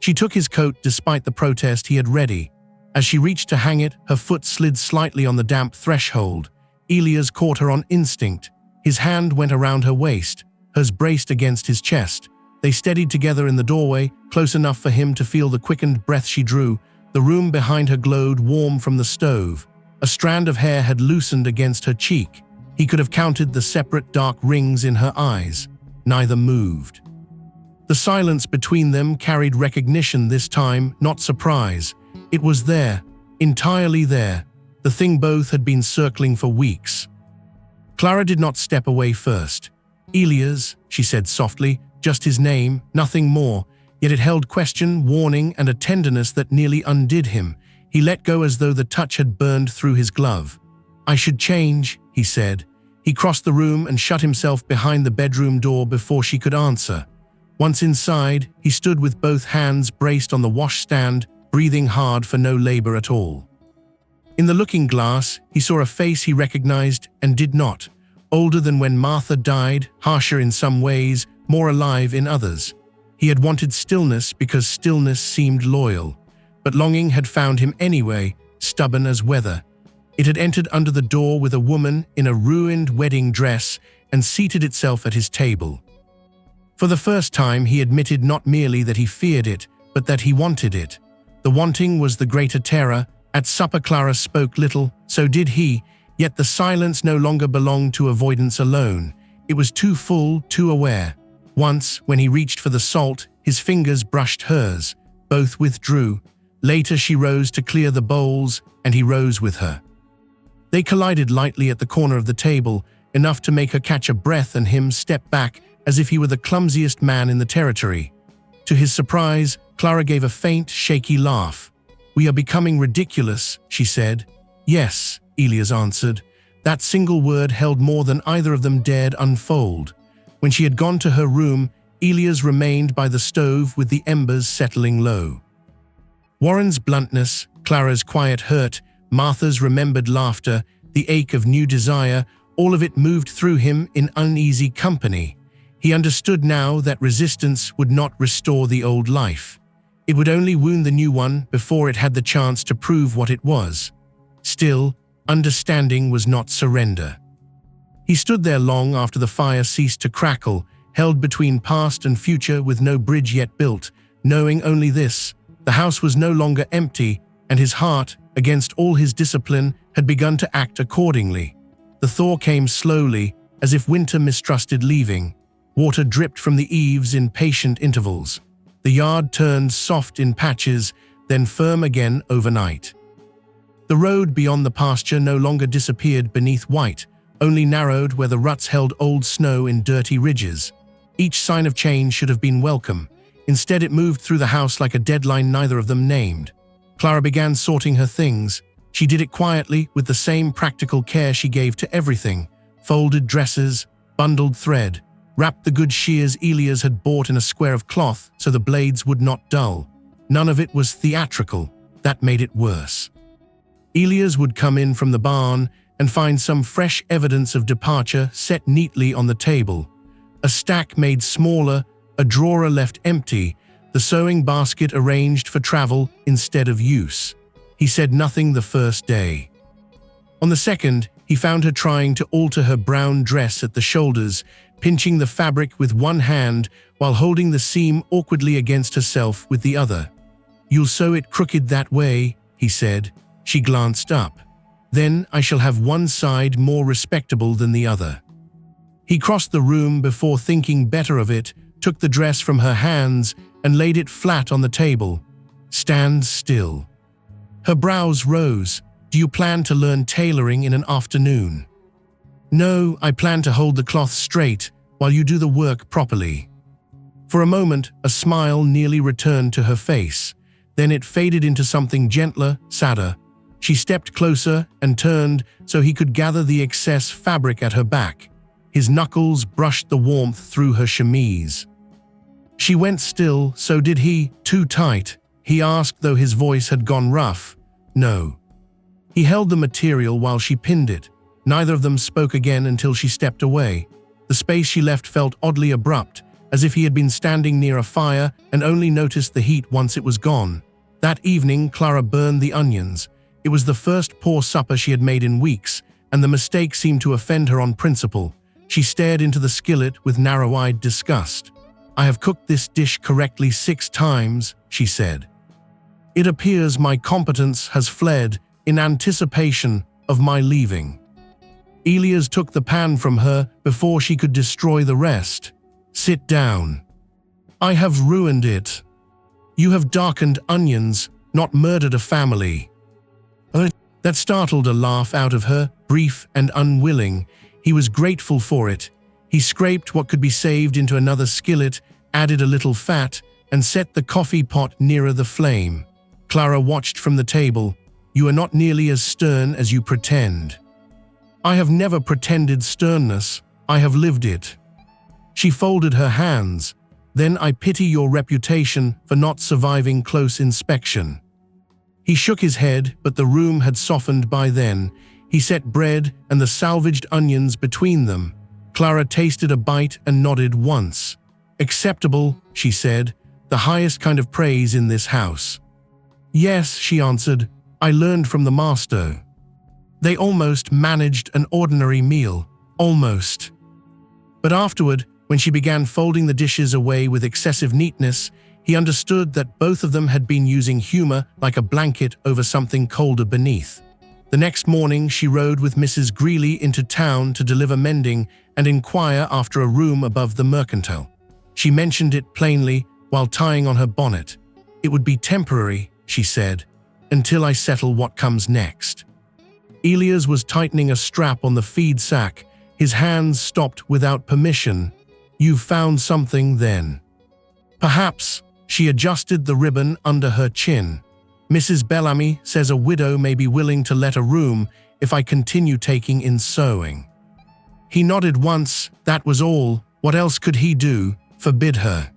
Speaker 1: She took his coat despite the protest he had ready. As she reached to hang it, her foot slid slightly on the damp threshold. Elias caught her on instinct. His hand went around her waist, hers braced against his chest. They steadied together in the doorway, close enough for him to feel the quickened breath she drew. The room behind her glowed warm from the stove. A strand of hair had loosened against her cheek. He could have counted the separate dark rings in her eyes. Neither moved. The silence between them carried recognition this time, not surprise. It was there, entirely there, the thing both had been circling for weeks. Clara did not step away first. Elias, she said softly, just his name, nothing more, yet it held question, warning, and a tenderness that nearly undid him. He let go as though the touch had burned through his glove. I should change, he said. He crossed the room and shut himself behind the bedroom door before she could answer. Once inside, he stood with both hands braced on the washstand, breathing hard for no labor at all. In the looking glass, he saw a face he recognized and did not. Older than when Martha died, harsher in some ways, more alive in others. He had wanted stillness because stillness seemed loyal. But longing had found him anyway, stubborn as weather. It had entered under the door with a woman in a ruined wedding dress and seated itself at his table. For the first time, he admitted not merely that he feared it, but that he wanted it. The wanting was the greater terror. At supper Clara spoke little, so did he. Yet the silence no longer belonged to avoidance alone. It was too full, too aware. Once, when he reached for the salt, his fingers brushed hers. Both withdrew. Later she rose to clear the bowls, and he rose with her. They collided lightly at the corner of the table, enough to make her catch a breath and him step back as if he were the clumsiest man in the territory. To his surprise, Clara gave a faint, shaky laugh. "We are becoming ridiculous," she said. "Yes," Elias answered. That single word held more than either of them dared unfold. When she had gone to her room, Elias remained by the stove with the embers settling low. Warren's bluntness, Clara's quiet hurt, Martha's remembered laughter, the ache of new desire, all of it moved through him in uneasy company. He understood now that resistance would not restore the old life. It would only wound the new one before it had the chance to prove what it was. Still, understanding was not surrender. He stood there long after the fire ceased to crackle, held between past and future with no bridge yet built, knowing only this: the house was no longer empty, and his heart, against all his discipline, had begun to act accordingly. The thaw came slowly, as if winter mistrusted leaving. Water dripped from the eaves in patient intervals. The yard turned soft in patches, then firm again overnight. The road beyond the pasture no longer disappeared beneath white, only narrowed where the ruts held old snow in dirty ridges. Each sign of change should have been welcome. Instead, it moved through the house like a deadline neither of them named. Clara began sorting her things. She did it quietly, with the same practical care she gave to everything. Folded dresses, bundled thread, wrapped the good shears Elias had bought in a square of cloth so the blades would not dull. None of it was theatrical. That made it worse. Elias would come in from the barn and find some fresh evidence of departure set neatly on the table. A stack made smaller, a drawer left empty, the sewing basket arranged for travel instead of use. He said nothing the first day. On the second, he found her trying to alter her brown dress at the shoulders, pinching the fabric with one hand while holding the seam awkwardly against herself with the other. "You'll sew it crooked that way," he said. She glanced up. "Then I shall have one side more respectable than the other." He crossed the room before thinking better of it, took the dress from her hands and laid it flat on the table. "Stand still." Her brows rose. "Do you plan to learn tailoring in an afternoon?" "No, I plan to hold the cloth straight while you do the work properly." For a moment, a smile nearly returned to her face. Then it faded into something gentler, sadder. She stepped closer and turned so he could gather the excess fabric at her back. His knuckles brushed the warmth through her chemise. She went still, so did he. "Too tight?" he asked, though his voice had gone rough. "No." He held the material while she pinned it. Neither of them spoke again until she stepped away. The space she left felt oddly abrupt, as if he had been standing near a fire and only noticed the heat once it was gone. That evening, Clara burned the onions. It was the first poor supper she had made in weeks, and the mistake seemed to offend her on principle. She stared into the skillet with narrow-eyed disgust. "I have cooked this dish correctly 6 times, she said. "It appears my competence has fled in anticipation of my leaving." Elias took the pan from her before she could destroy the rest. "Sit down." "I have ruined it." "You have darkened onions, not murdered a family." That startled a laugh out of her, brief and unwilling. He was grateful for it. He scraped what could be saved into another skillet, added a little fat, and set the coffee pot nearer the flame. Clara watched from the table. "You are not nearly as stern as you pretend." "I have never pretended sternness. I have lived it." She folded her hands. "Then I pity your reputation for not surviving close inspection." He shook his head, but the room had softened by then. He set bread and the salvaged onions between them. Clara tasted a bite and nodded once. "Acceptable," she said, "the highest kind of praise in this house." "Yes," she answered, "I learned from the master." They almost managed an ordinary meal. Almost. But afterward, when she began folding the dishes away with excessive neatness, he understood that both of them had been using humor like a blanket over something colder beneath. The next morning she rode with Mrs. Greeley into town to deliver mending and inquire after a room above the mercantile. She mentioned it plainly while tying on her bonnet. It would be temporary, she said, until I settle what comes next. Elias was tightening a strap on the feed sack. His hands stopped without permission. "You've found something, then?" "Perhaps." She adjusted the ribbon under her chin. "Mrs. Bellamy says a widow may be willing to let a room if I continue taking in sewing." He nodded once. That was all. What else could he do? Forbid her.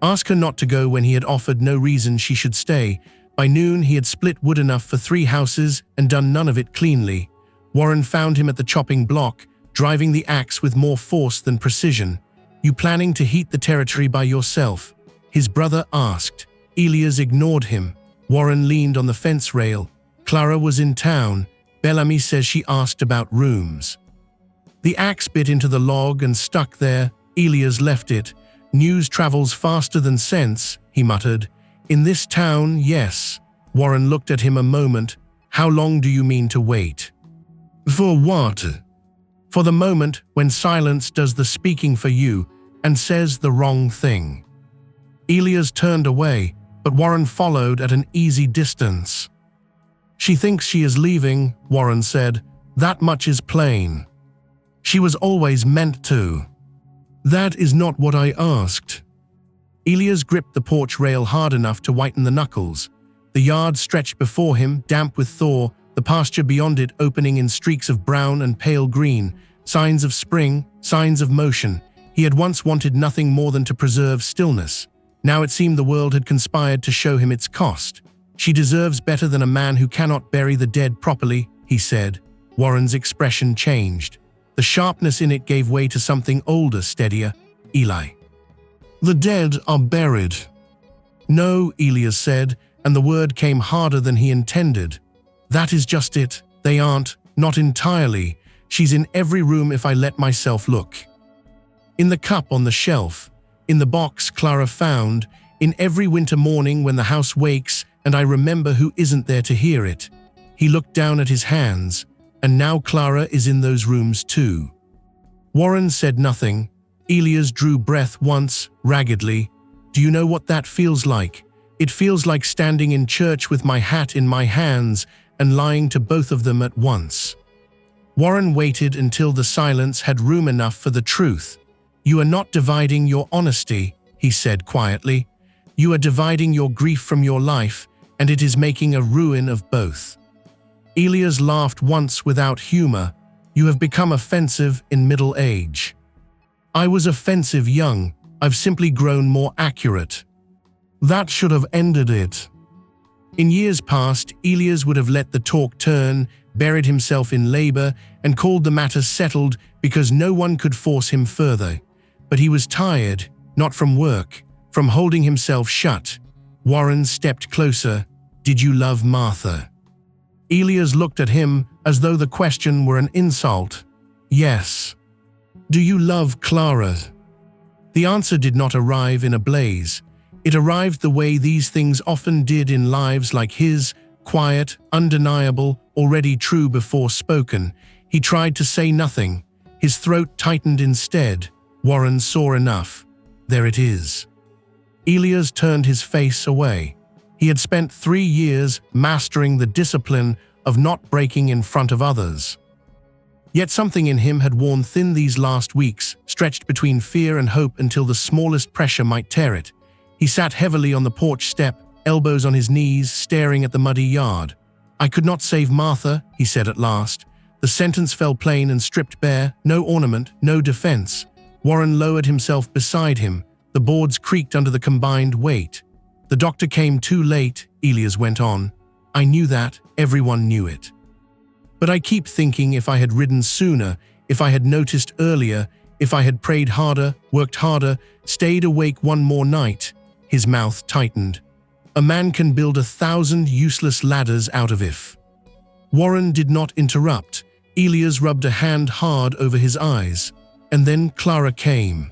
Speaker 1: Ask her not to go when he had offered no reason she should stay. By noon he had split wood enough for 3 houses and done none of it cleanly. Warren found him at the chopping block, driving the axe with more force than precision. "You planning to heat the territory by yourself?" his brother asked. Elias ignored him. Warren leaned on the fence rail. "Clara was in town. Bellamy says she asked about rooms." The axe bit into the log and stuck there. Elias left it. "News travels faster than sense," he muttered. "In this town, yes." Warren looked at him a moment. "How long do you mean to wait?" "For what?" "For the moment when silence does the speaking for you and says the wrong thing." Elias turned away, but Warren followed at an easy distance. "She thinks she is leaving," Warren said. "That much is plain. She was always meant to." "That is not what I asked." Elias gripped the porch rail hard enough to whiten the knuckles. The yard stretched before him, damp with thaw, the pasture beyond it opening in streaks of brown and pale green, signs of spring, signs of motion. He had once wanted nothing more than to preserve stillness. Now it seemed the world had conspired to show him its cost. "She deserves better than a man who cannot bury the dead properly," he said. Warren's expression changed. The sharpness in it gave way to something older, steadier. "Eli, the dead are buried." "No," Elias said, and the word came harder than he intended. "That is just it. They aren't, not entirely. She's in every room if I let myself look. In the cup on the shelf, in the box Clara found, in every winter morning when the house wakes and I remember who isn't there to hear it." He looked down at his hands. "And now Clara is in those rooms too." Warren said nothing. Elias drew breath once, raggedly. "Do you know what that feels like? It feels like standing in church with my hat in my hands and lying to both of them at once." Warren waited until the silence had room enough for the truth. "You are not dividing your honesty," he said quietly. "You are dividing your grief from your life, and it is making a ruin of both." Elias laughed once without humor. "You have become offensive in middle age." "I was offensive young. I've simply grown more accurate." "That should have ended it." In years past, Elias would have let the talk turn, buried himself in labor, and called the matter settled because no one could force him further. But he was tired, not from work, from holding himself shut. Warren stepped closer. "Did you love Martha?" Elias looked at him as though the question were an insult. "Yes." "Do you love Clara?" The answer did not arrive in a blaze. It arrived the way these things often did in lives like his, quiet, undeniable, already true before spoken. He tried to say nothing. His throat tightened instead. Warren saw enough. There it is. Elias turned his face away. He had spent 3 years mastering the discipline of not breaking in front of others. Yet something in him had worn thin these last weeks, stretched between fear and hope until the smallest pressure might tear it. He sat heavily on the porch step, elbows on his knees, staring at the muddy yard. "I could not save Martha," he said at last. The sentence fell plain and stripped bare, no ornament, no defense. Warren lowered himself beside him. The boards creaked under the combined weight. "The doctor came too late," Elias went on. "I knew that, everyone knew it. But I keep thinking if I had ridden sooner, if I had noticed earlier, if I had prayed harder, worked harder, stayed awake one more night." His mouth tightened. "A man can build 1,000 useless ladders out of if." Warren did not interrupt. Elias rubbed a hand hard over his eyes. And then Clara came.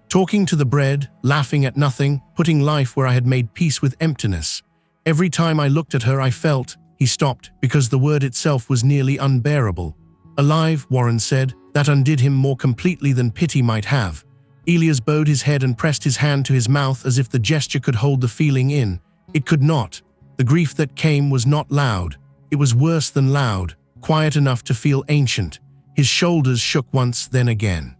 Speaker 1: Talking to the bread, laughing at nothing, putting life where I had made peace with emptiness. Every time I looked at her I felt, he stopped because the word itself was nearly unbearable. Alive, Warren said. That undid him more completely than pity might have. Elias bowed his head and pressed his hand to his mouth as if the gesture could hold the feeling in. It could not. The grief that came was not loud. It was worse than loud, quiet enough to feel ancient. His shoulders shook once, then again.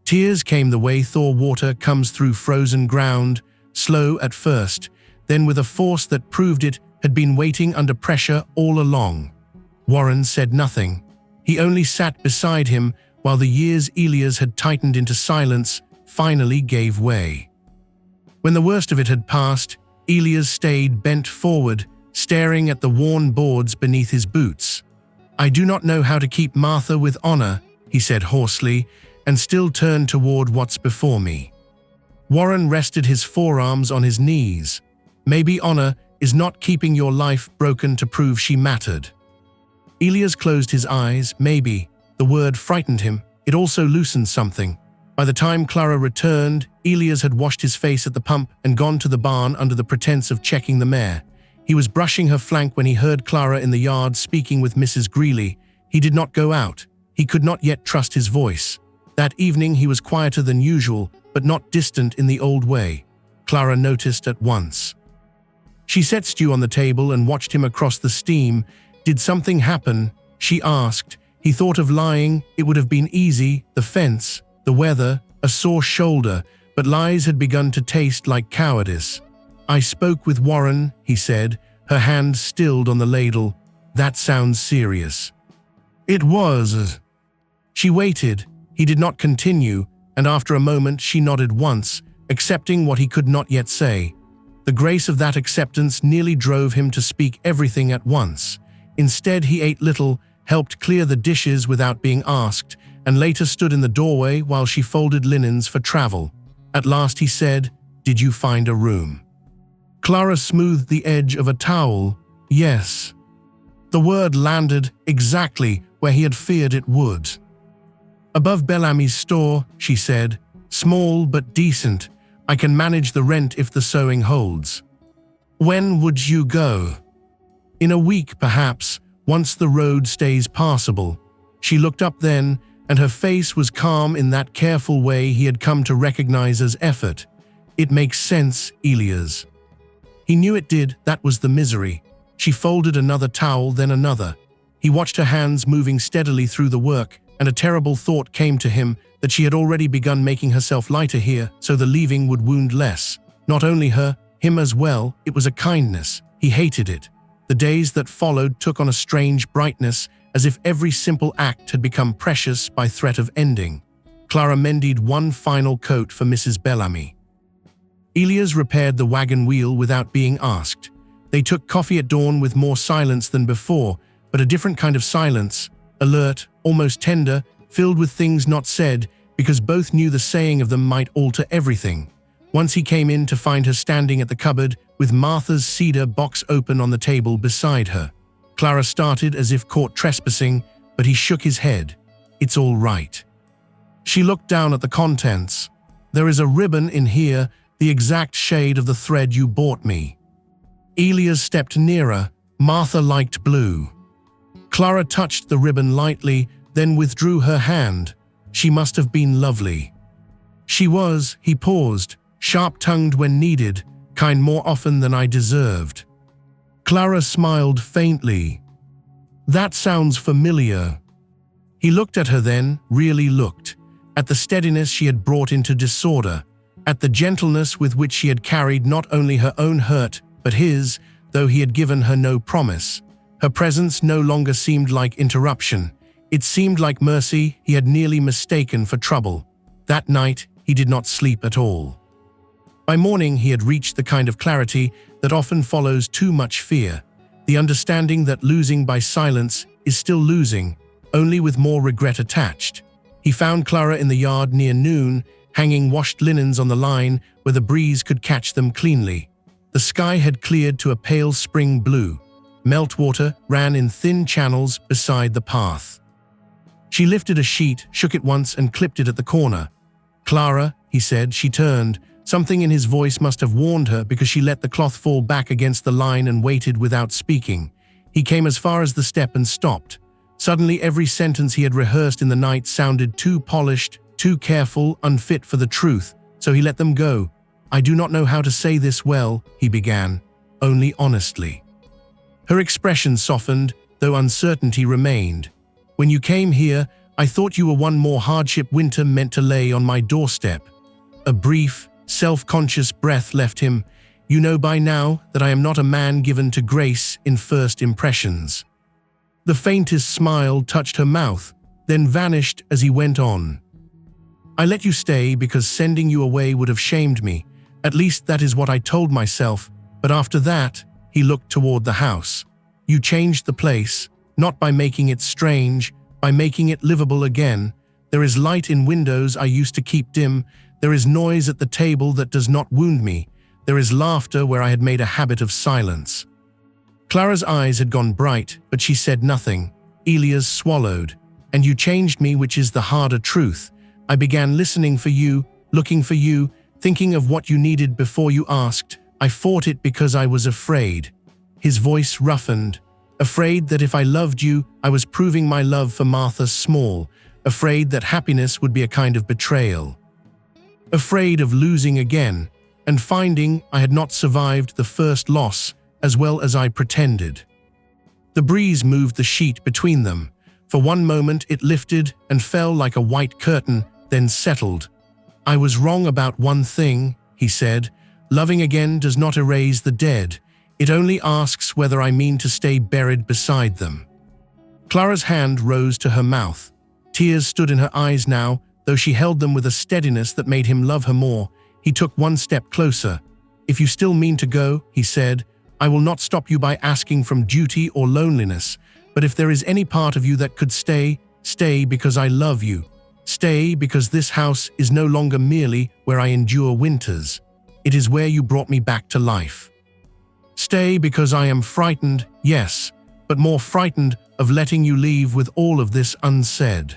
Speaker 1: Tears came the way thaw water comes through frozen ground, slow at first, then with a force that proved it had been waiting under pressure all along. Warren said nothing. He only sat beside him while the years Elias had tightened into silence finally gave way. When the worst of it had passed, Elias stayed bent forward, staring at the worn boards beneath his boots. "I do not know how to keep Martha with honor," he said hoarsely, and still turned toward what's before me. Warren rested his forearms on his knees. "Maybe honor is not keeping your life broken to prove she mattered." Elias closed his eyes. Maybe. The word frightened him. It also loosened something. By the time Clara returned, Elias had washed his face at the pump and gone to the barn under the pretense of checking the mare. He was brushing her flank when he heard Clara in the yard speaking with Mrs. Greeley. He did not go out. He could not yet trust his voice. That evening he was quieter than usual, but not distant in the old way. Clara noticed at once. She set stew on the table and watched him across the steam. "Did something happen?" she asked. He thought of lying. It would have been easy. The fence, the weather, a sore shoulder, but lies had begun to taste like cowardice. "I spoke with Warren," he said, her hand stilled on the ladle. "That sounds serious." "It was." She waited. He did not continue, and after a moment she nodded once, accepting what he could not yet say. The grace of that acceptance nearly drove him to speak everything at once. Instead, he ate little, helped clear the dishes without being asked, and later stood in the doorway while she folded linens for travel. At last he said, "Did you find a room?" Clara smoothed the edge of a towel. "Yes." The word landed exactly where he had feared it would. "Above Bellamy's store," she said. "Small but decent. I can manage the rent if the sewing holds." "When would you go?" "In a week, perhaps, once the road stays passable." She looked up then, and her face was calm in that careful way he had come to recognize as effort. "It makes sense, Elias." He knew it did. That was the misery. She folded another towel, then another. He watched her hands moving steadily through the work, and a terrible thought came to him that she had already begun making herself lighter here, so the leaving would wound less. Not only her, him as well. It was a kindness. He hated it. The days that followed took on a strange brightness, as if every simple act had become precious by threat of ending. Clara mended one final coat for Mrs. Bellamy. Elias repaired the wagon wheel without being asked. They took coffee at dawn with more silence than before, but a different kind of silence, alert, almost tender, filled with things not said, because both knew the saying of them might alter everything. Once he came in to find her standing at the cupboard, with Martha's cedar box open on the table beside her. Clara started as if caught trespassing, but he shook his head. "It's all right." She looked down at the contents. "There is a ribbon in here, the exact shade of the thread you bought me." Elias stepped nearer. Martha liked blue. Clara touched the ribbon lightly, then withdrew her hand. She must have been lovely. She was. He paused, sharp-tongued when needed, kind more often than I deserved. Clara smiled faintly. "That sounds familiar." He looked at her then, really looked, at the steadiness she had brought into disorder, at the gentleness with which she had carried not only her own hurt, but his, though he had given her no promise. Her presence no longer seemed like interruption. It seemed like mercy he had nearly mistaken for trouble. That night, he did not sleep at all. By morning, he had reached the kind of clarity that often follows too much fear, the understanding that losing by silence is still losing, only with more regret attached. He found Clara in the yard near noon, hanging washed linens on the line where the breeze could catch them cleanly. The sky had cleared to a pale spring blue. Meltwater ran in thin channels beside the path. She lifted a sheet, shook it once, and clipped it at the corner. "Clara," he said. She turned. Something in his voice must have warned her, because she let the cloth fall back against the line and waited without speaking. He came as far as the step and stopped. Suddenly every sentence he had rehearsed in the night sounded too polished, too careful, unfit for the truth, so he let them go. "I do not know how to say this well," he began, "only honestly." Her expression softened, though uncertainty remained. "When you came here, I thought you were one more hardship winter meant to lay on my doorstep." A brief, self-conscious breath left him. "You know by now that I am not a man given to grace in first impressions." The faintest smile touched her mouth, then vanished as he went on. "I let you stay because sending you away would have shamed me. At least that is what I told myself. But after that," he looked toward the house, "you changed the place, not by making it strange, by making it livable again. There is light in windows I used to keep dim. There is noise at the table that does not wound me. There is laughter where I had made a habit of silence." Clara's eyes had gone bright, but she said nothing. Elias swallowed. "And you changed me, which is the harder truth. I began listening for you, looking for you, thinking of what you needed before you asked. I fought it because I was afraid." His voice roughened. "Afraid that if I loved you, I was proving my love for Martha small. Afraid that happiness would be a kind of betrayal. Afraid of losing again, and finding I had not survived the first loss as well as I pretended." The breeze moved the sheet between them. For one moment it lifted and fell like a white curtain, then settled. "I was wrong about one thing," he said. "Loving again does not erase the dead. It only asks whether I mean to stay buried beside them." Clara's hand rose to her mouth. Tears stood in her eyes now, though she held them with a steadiness that made him love her more. He took one step closer. "If you still mean to go," he said, "I will not stop you by asking from duty or loneliness. But if there is any part of you that could stay, stay because I love you. Stay because this house is no longer merely where I endure winters. It is where you brought me back to life. Stay because I am frightened, yes, but more frightened of letting you leave with all of this unsaid."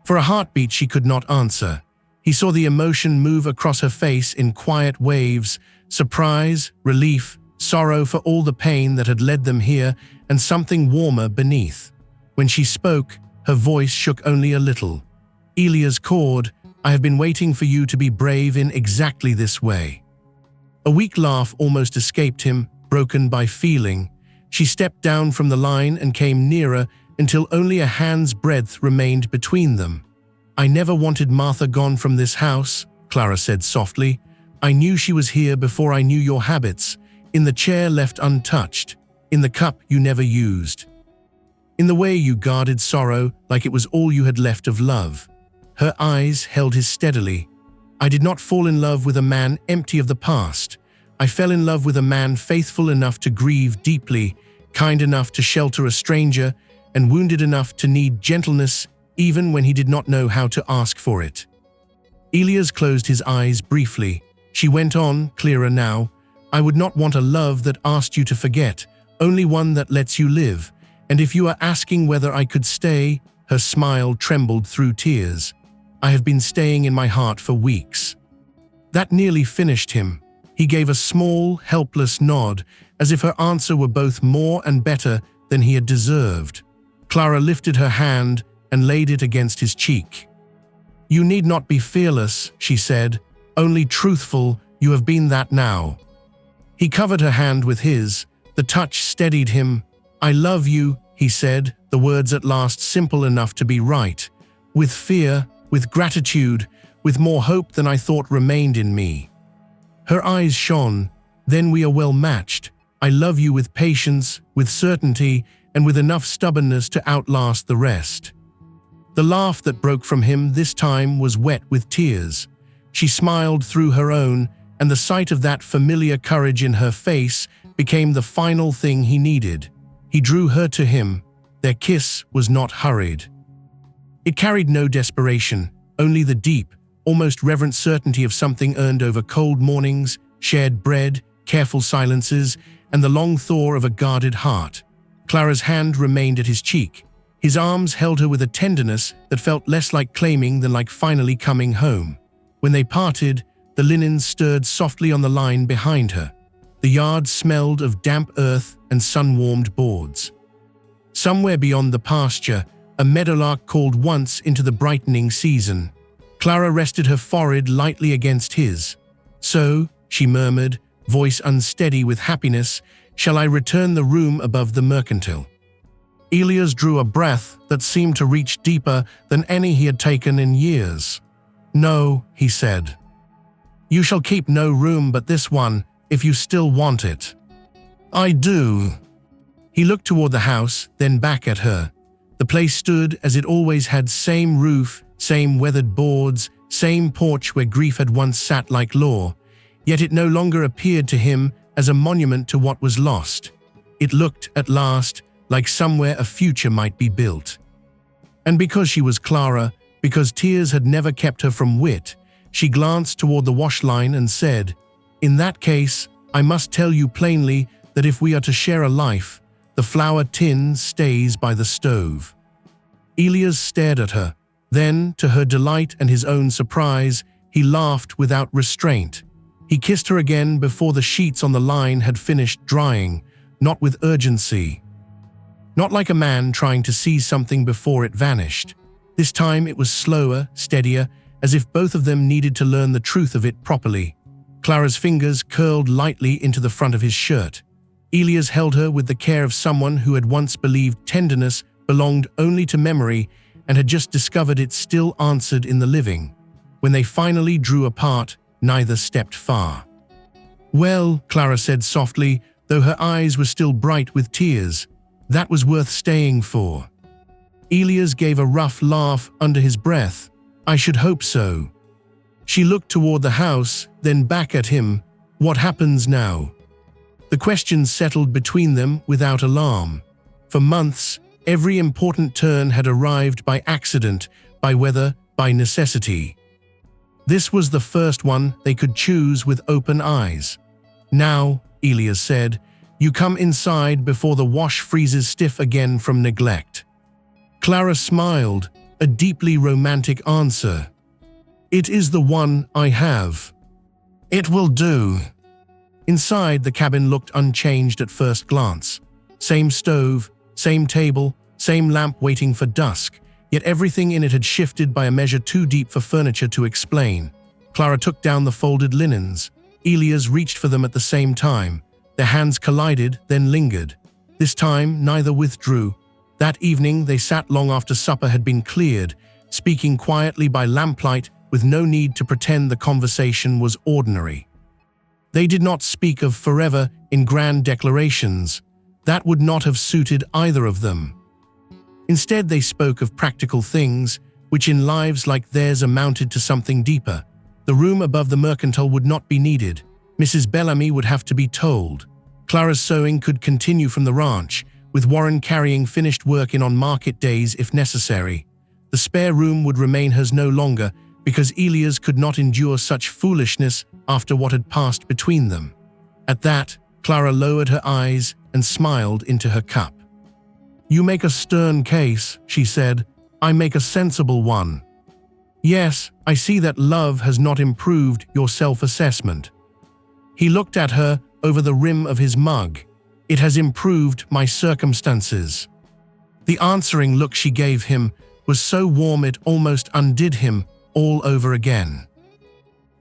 Speaker 1: For a heartbeat she could not answer. He saw the emotion move across her face in quiet waves, surprise, relief, sorrow for all the pain that had led them here, and something warmer beneath. When she spoke, her voice shook only a little. "Elias Cord, I have been waiting for you to be brave in exactly this way." A weak laugh almost escaped him, broken by feeling. She stepped down from the line and came nearer until only a hand's breadth remained between them. "I never wanted Martha gone from this house," Clara said softly. "I knew she was here before I knew your habits, in the chair left untouched, in the cup you never used, in the way you guarded sorrow like it was all you had left of love." Her eyes held his steadily. "I did not fall in love with a man empty of the past. I fell in love with a man faithful enough to grieve deeply, kind enough to shelter a stranger, and wounded enough to need gentleness even when he did not know how to ask for it." Elias closed his eyes briefly. She went on, clearer now. "I would not want a love that asked you to forget, only one that lets you live. And if you are asking whether I could stay," her smile trembled through tears, "I have been staying in my heart for weeks." That nearly finished him. He gave a small, helpless nod, as if her answer were both more and better than he had deserved. Clara lifted her hand and laid it against his cheek. "You need not be fearless," she said, "only truthful. You have been that now." He covered her hand with his. The touch steadied him. "I love you," he said, the words at last simple enough to be right. "With fear, with gratitude, with more hope than I thought remained in me." Her eyes shone. "Then we are well matched. I love you with patience, with certainty, and with enough stubbornness to outlast the rest." The laugh that broke from him this time was wet with tears. She smiled through her own, and the sight of that familiar courage in her face became the final thing he needed. He drew her to him. Their kiss was not hurried. It carried no desperation, only the deep, almost reverent certainty of something earned over cold mornings, shared bread, careful silences, and the long thaw of a guarded heart. Clara's hand remained at his cheek. His arms held her with a tenderness that felt less like claiming than like finally coming home. When they parted, the linens stirred softly on the line behind her. The yard smelled of damp earth and sun-warmed boards. Somewhere beyond the pasture, a meadowlark called once into the brightening season. Clara rested her forehead lightly against his. "So," she murmured, voice unsteady with happiness, "shall I return the room above the mercantile?" Elias drew a breath that seemed to reach deeper than any he had taken in years. "No," he said. "You shall keep no room but this one, if you still want it." "I do." He looked toward the house, then back at her. The place stood as it always had, same roof, same weathered boards, same porch where grief had once sat like law, yet it no longer appeared to him as a monument to what was lost. It looked, at last, like somewhere a future might be built. And because she was Clara, because tears had never kept her from wit, she glanced toward the wash line and said, "In that case, I must tell you plainly that if we are to share a life, the flour tin stays by the stove." Elias stared at her. Then, to her delight and his own surprise, he laughed without restraint. He kissed her again before the sheets on the line had finished drying, not with urgency. Not like a man trying to see something before it vanished. This time it was slower, steadier, as if both of them needed to learn the truth of it properly. Clara's fingers curled lightly into the front of his shirt. Elias held her with the care of someone who had once believed tenderness belonged only to memory and had just discovered it still answered in the living. When they finally drew apart, neither stepped far. "Well," Clara said softly, though her eyes were still bright with tears, "that was worth staying for." Elias gave a rough laugh under his breath. "I should hope so." She looked toward the house, then back at him. "What happens now?" The question settled between them without alarm. For months, every important turn had arrived by accident, by weather, by necessity. This was the first one they could choose with open eyes. "Now," Elias said, "you come inside before the wash freezes stiff again from neglect." Clara smiled, a deeply romantic answer. "It is the one I have." "It will do." Inside, the cabin looked unchanged at first glance. Same stove, same table, same lamp waiting for dusk, yet everything in it had shifted by a measure too deep for furniture to explain. Clara took down the folded linens. Elias reached for them at the same time. Their hands collided, then lingered. This time, neither withdrew. That evening, they sat long after supper had been cleared, speaking quietly by lamplight with no need to pretend the conversation was ordinary. They did not speak of forever in grand declarations. That would not have suited either of them. Instead, they spoke of practical things, which in lives like theirs amounted to something deeper. The room above the mercantile would not be needed. Mrs. Bellamy would have to be told. Clara's sewing could continue from the ranch, with Warren carrying finished work in on market days if necessary. The spare room would remain hers no longer, because Elias could not endure such foolishness after what had passed between them. At that, Clara lowered her eyes and smiled into her cup. "You make a stern case," she said. "I make a sensible one. Yes, I see that love has not improved your self-assessment." He looked at her over the rim of his mug. "It has improved my circumstances." The answering look she gave him was so warm it almost undid him all over again.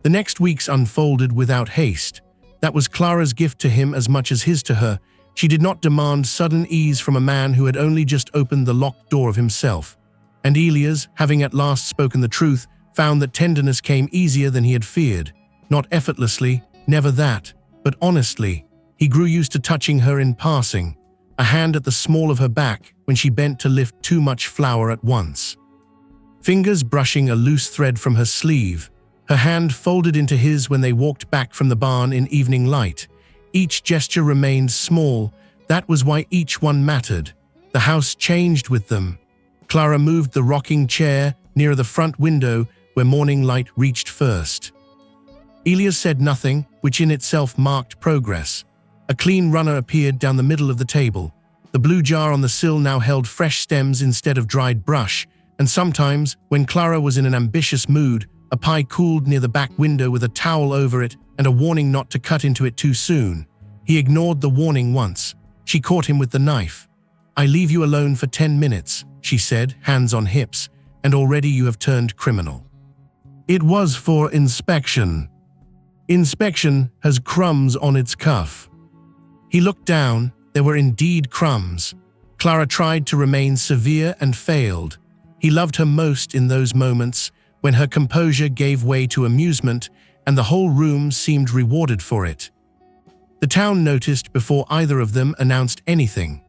Speaker 1: The next weeks unfolded without haste. That was Clara's gift to him as much as his to her. She did not demand sudden ease from a man who had only just opened the locked door of himself. And Elias, having at last spoken the truth, found that tenderness came easier than he had feared. Not effortlessly, never that, but honestly. He grew used to touching her in passing, a hand at the small of her back when she bent to lift too much flour at once. Fingers brushing a loose thread from her sleeve, her hand folded into his when they walked back from the barn in evening light. Each gesture remained small. That was why each one mattered. The house changed with them. Clara moved the rocking chair nearer the front window where morning light reached first. Elias said nothing, which in itself marked progress. A clean runner appeared down the middle of the table. The blue jar on the sill now held fresh stems instead of dried brush, and sometimes, when Clara was in an ambitious mood, a pie cooled near the back window with a towel over it and a warning not to cut into it too soon. He ignored the warning once. She caught him with the knife. "I leave you alone for 10 minutes, she said, hands on hips, "and already you have turned criminal." "It was for inspection." "Inspection has crumbs on its cuff." He looked down. There were indeed crumbs. Clara tried to remain severe and failed. He loved her most in those moments when her composure gave way to amusement and the whole room seemed rewarded for it. The town noticed before either of them announced anything.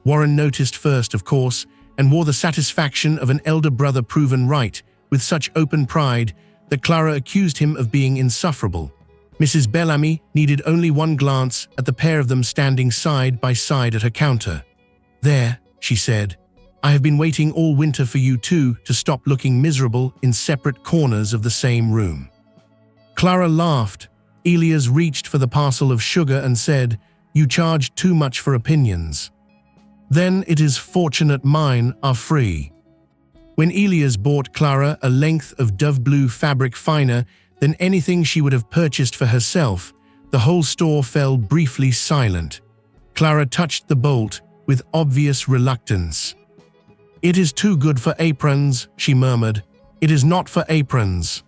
Speaker 1: Warren noticed first, of course, and wore the satisfaction of an elder brother proven right, with such open pride that Clara accused him of being insufferable. Mrs. Bellamy needed only one glance at the pair of them standing side by side at her counter. "There," she said, "I have been waiting all winter for you two to stop looking miserable in separate corners of the same room." Clara laughed. Elias reached for the parcel of sugar and said, "You charge too much for opinions." "Then it is fortunate mine are free." When Elias bought Clara a length of dove blue fabric finer than anything she would have purchased for herself, the whole store fell briefly silent. Clara touched the bolt with obvious reluctance. "It is too good for aprons," she murmured. "It is not for aprons."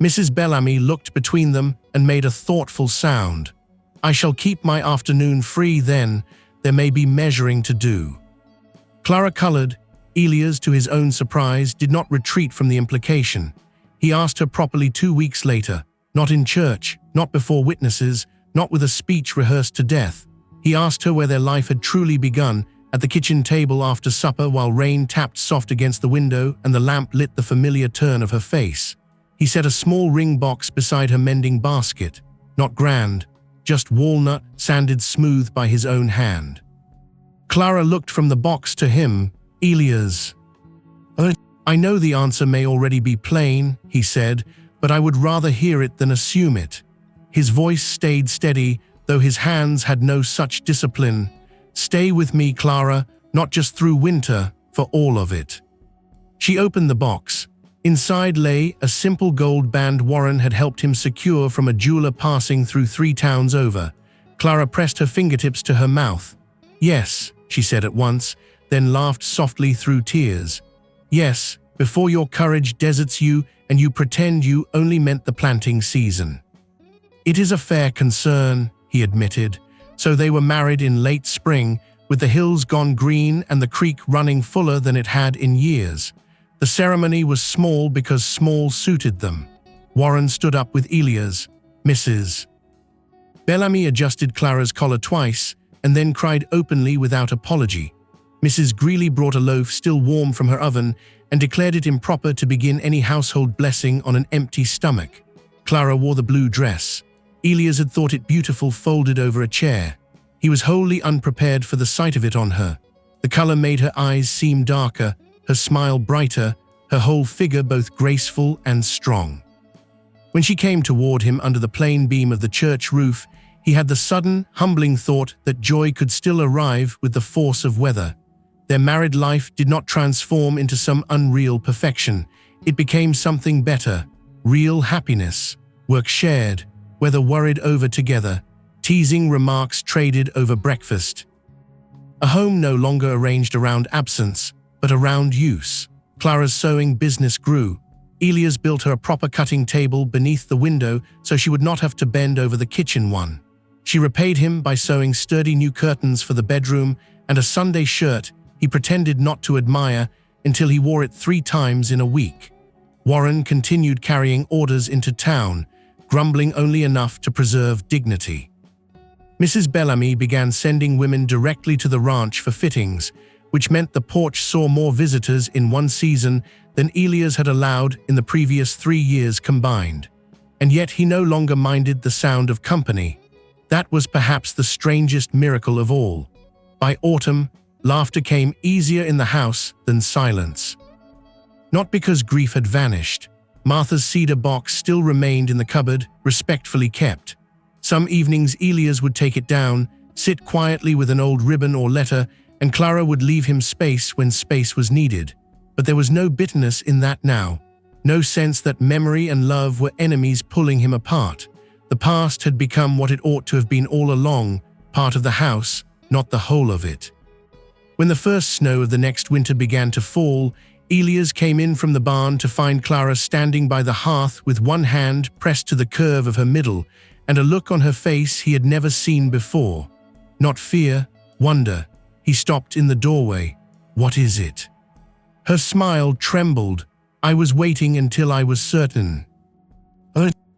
Speaker 1: Mrs. Bellamy looked between them and made a thoughtful sound. "I shall keep my afternoon free then. There may be measuring to do." Clara colored. Elias, to his own surprise, did not retreat from the implication. He asked her properly 2 weeks later, not in church, not before witnesses, not with a speech rehearsed to death. He asked her where their life had truly begun, at the kitchen table after supper while rain tapped soft against the window and the lamp lit the familiar turn of her face. He set a small ring box beside her mending basket, not grand, just walnut, sanded smooth by his own hand. Clara looked from the box to him. "Elias." "I know the answer may already be plain," he said, "but I would rather hear it than assume it." His voice stayed steady, though his hands had no such discipline. "Stay with me, Clara, not just through winter, for all of it." She opened the box. Inside lay a simple gold band Warren had helped him secure from a jeweler passing through 3 towns over. Clara pressed her fingertips to her mouth. "Yes," she said at once, then laughed softly through tears. "Yes, before your courage deserts you and you pretend you only meant the planting season." "It is a fair concern," he admitted. So they were married in late spring, with the hills gone green and the creek running fuller than it had in years. The ceremony was small because small suited them. Warren stood up with Elias. "Mrs. Bellamy adjusted Clara's collar twice and then cried openly without apology. Mrs. Greeley brought a loaf still warm from her oven and declared it improper to begin any household blessing on an empty stomach. Clara wore the blue dress. Elias had thought it beautiful folded over a chair. He was wholly unprepared for the sight of it on her. The color made her eyes seem darker, her smile brighter, her whole figure both graceful and strong. When she came toward him under the plain beam of the church roof, he had the sudden, humbling thought that joy could still arrive with the force of weather. Their married life did not transform into some unreal perfection. It became something better, real happiness, work shared, weather worried over together, teasing remarks traded over breakfast. A home no longer arranged around absence, but around use. Clara's sewing business grew. Elias built her a proper cutting table beneath the window so she would not have to bend over the kitchen one. She repaid him by sewing sturdy new curtains for the bedroom and a Sunday shirt he pretended not to admire until he wore it 3 times in a week. Warren continued carrying orders into town, grumbling only enough to preserve dignity. Mrs. Bellamy began sending women directly to the ranch for fittings, which meant the porch saw more visitors in one season than Elias had allowed in the previous 3 years combined. And yet he no longer minded the sound of company. That was perhaps the strangest miracle of all. By autumn, laughter came easier in the house than silence. Not because grief had vanished. Martha's cedar box still remained in the cupboard, respectfully kept. Some evenings Elias would take it down, sit quietly with an old ribbon or letter, and Clara would leave him space when space was needed. But there was no bitterness in that now. No sense that memory and love were enemies pulling him apart. The past had become what it ought to have been all along, part of the house, not the whole of it. When the first snow of the next winter began to fall, Elias came in from the barn to find Clara standing by the hearth with one hand pressed to the curve of her middle and a look on her face he had never seen before. Not fear, wonder. He stopped in the doorway. "What is it?" Her smile trembled. "I was waiting until I was certain."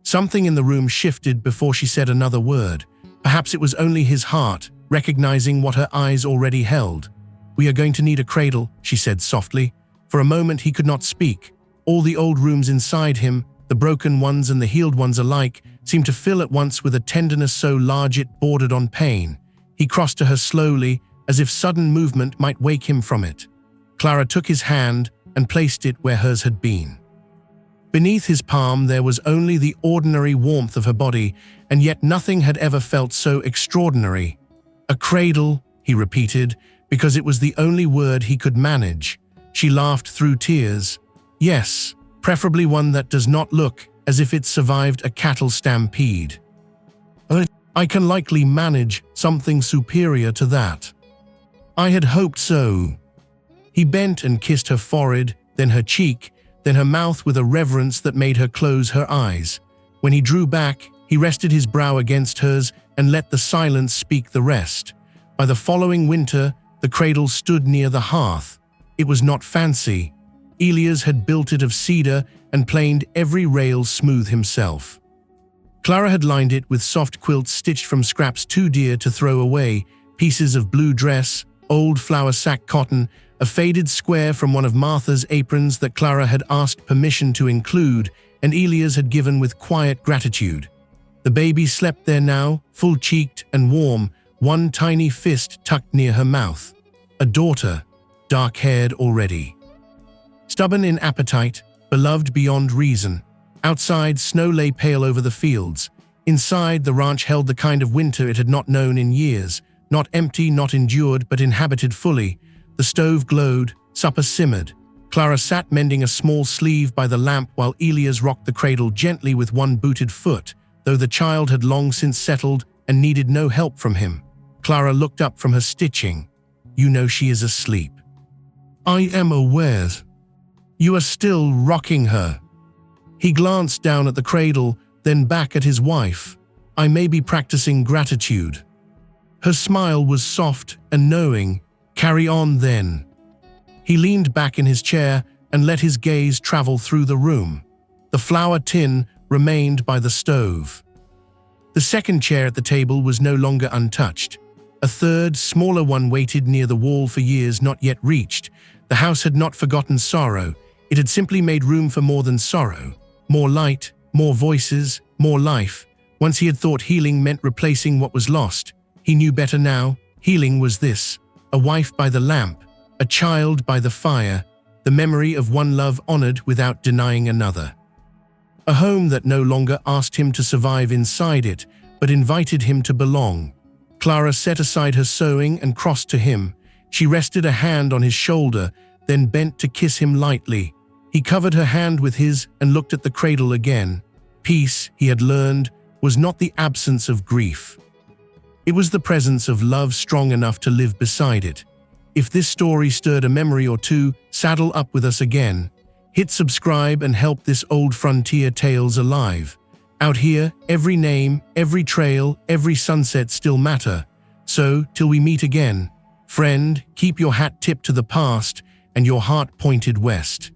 Speaker 1: Something in the room shifted before she said another word. Perhaps it was only his heart, recognizing what her eyes already held. "We are going to need a cradle," she said softly. For a moment he could not speak. All the old rooms inside him, the broken ones and the healed ones alike, seemed to fill at once with a tenderness so large it bordered on pain. He crossed to her slowly, as if sudden movement might wake him from it. Clara took his hand and placed it where hers had been. Beneath his palm there was only the ordinary warmth of her body, and yet nothing had ever felt so extraordinary. "A cradle," he repeated, because it was the only word he could manage. She laughed through tears. "Yes, preferably one that does not look as if it survived a cattle stampede. I can likely manage something superior to that." "I had hoped so." He bent and kissed her forehead, then her cheek, then her mouth with a reverence that made her close her eyes. When he drew back, he rested his brow against hers and let the silence speak the rest. By the following winter, the cradle stood near the hearth. It was not fancy. Elias had built it of cedar and planed every rail smooth himself. Clara had lined it with soft quilts stitched from scraps too dear to throw away, pieces of blue dress, old flour sack cotton, a faded square from one of Martha's aprons that Clara had asked permission to include, and Elias had given with quiet gratitude. The baby slept there now, full-cheeked and warm, one tiny fist tucked near her mouth. A daughter, dark-haired already. Stubborn in appetite, beloved beyond reason. Outside, snow lay pale over the fields. Inside, the ranch held the kind of winter it had not known in years, not empty, not endured, but inhabited fully. The stove glowed, supper simmered. Clara sat mending a small sleeve by the lamp while Elias rocked the cradle gently with one booted foot, though the child had long since settled and needed no help from him. Clara looked up from her stitching. "You know she is asleep." "I am aware." "You are still rocking her." He glanced down at the cradle, then back at his wife. "I may be practicing gratitude." Her smile was soft and knowing. "Carry on then." He leaned back in his chair and let his gaze travel through the room. The flour tin remained by the stove. The second chair at the table was no longer untouched. A third, smaller one waited near the wall for years not yet reached. The house had not forgotten sorrow. It had simply made room for more than sorrow. More light, more voices, more life. Once he had thought healing meant replacing what was lost. He knew better now. Healing was this: a wife by the lamp, a child by the fire, the memory of one love honored without denying another. A home that no longer asked him to survive inside it, but invited him to belong. Clara set aside her sewing and crossed to him. She rested a hand on his shoulder, then bent to kiss him lightly. He covered her hand with his and looked at the cradle again. Peace, he had learned, was not the absence of grief. It was the presence of love strong enough to live beside it. If this story stirred a memory or two, saddle up with us again. Hit subscribe and help this old frontier tales alive. Out here, every name, every trail, every sunset still matter. So, till we meet again, friend, keep your hat tipped to the past and your heart pointed west.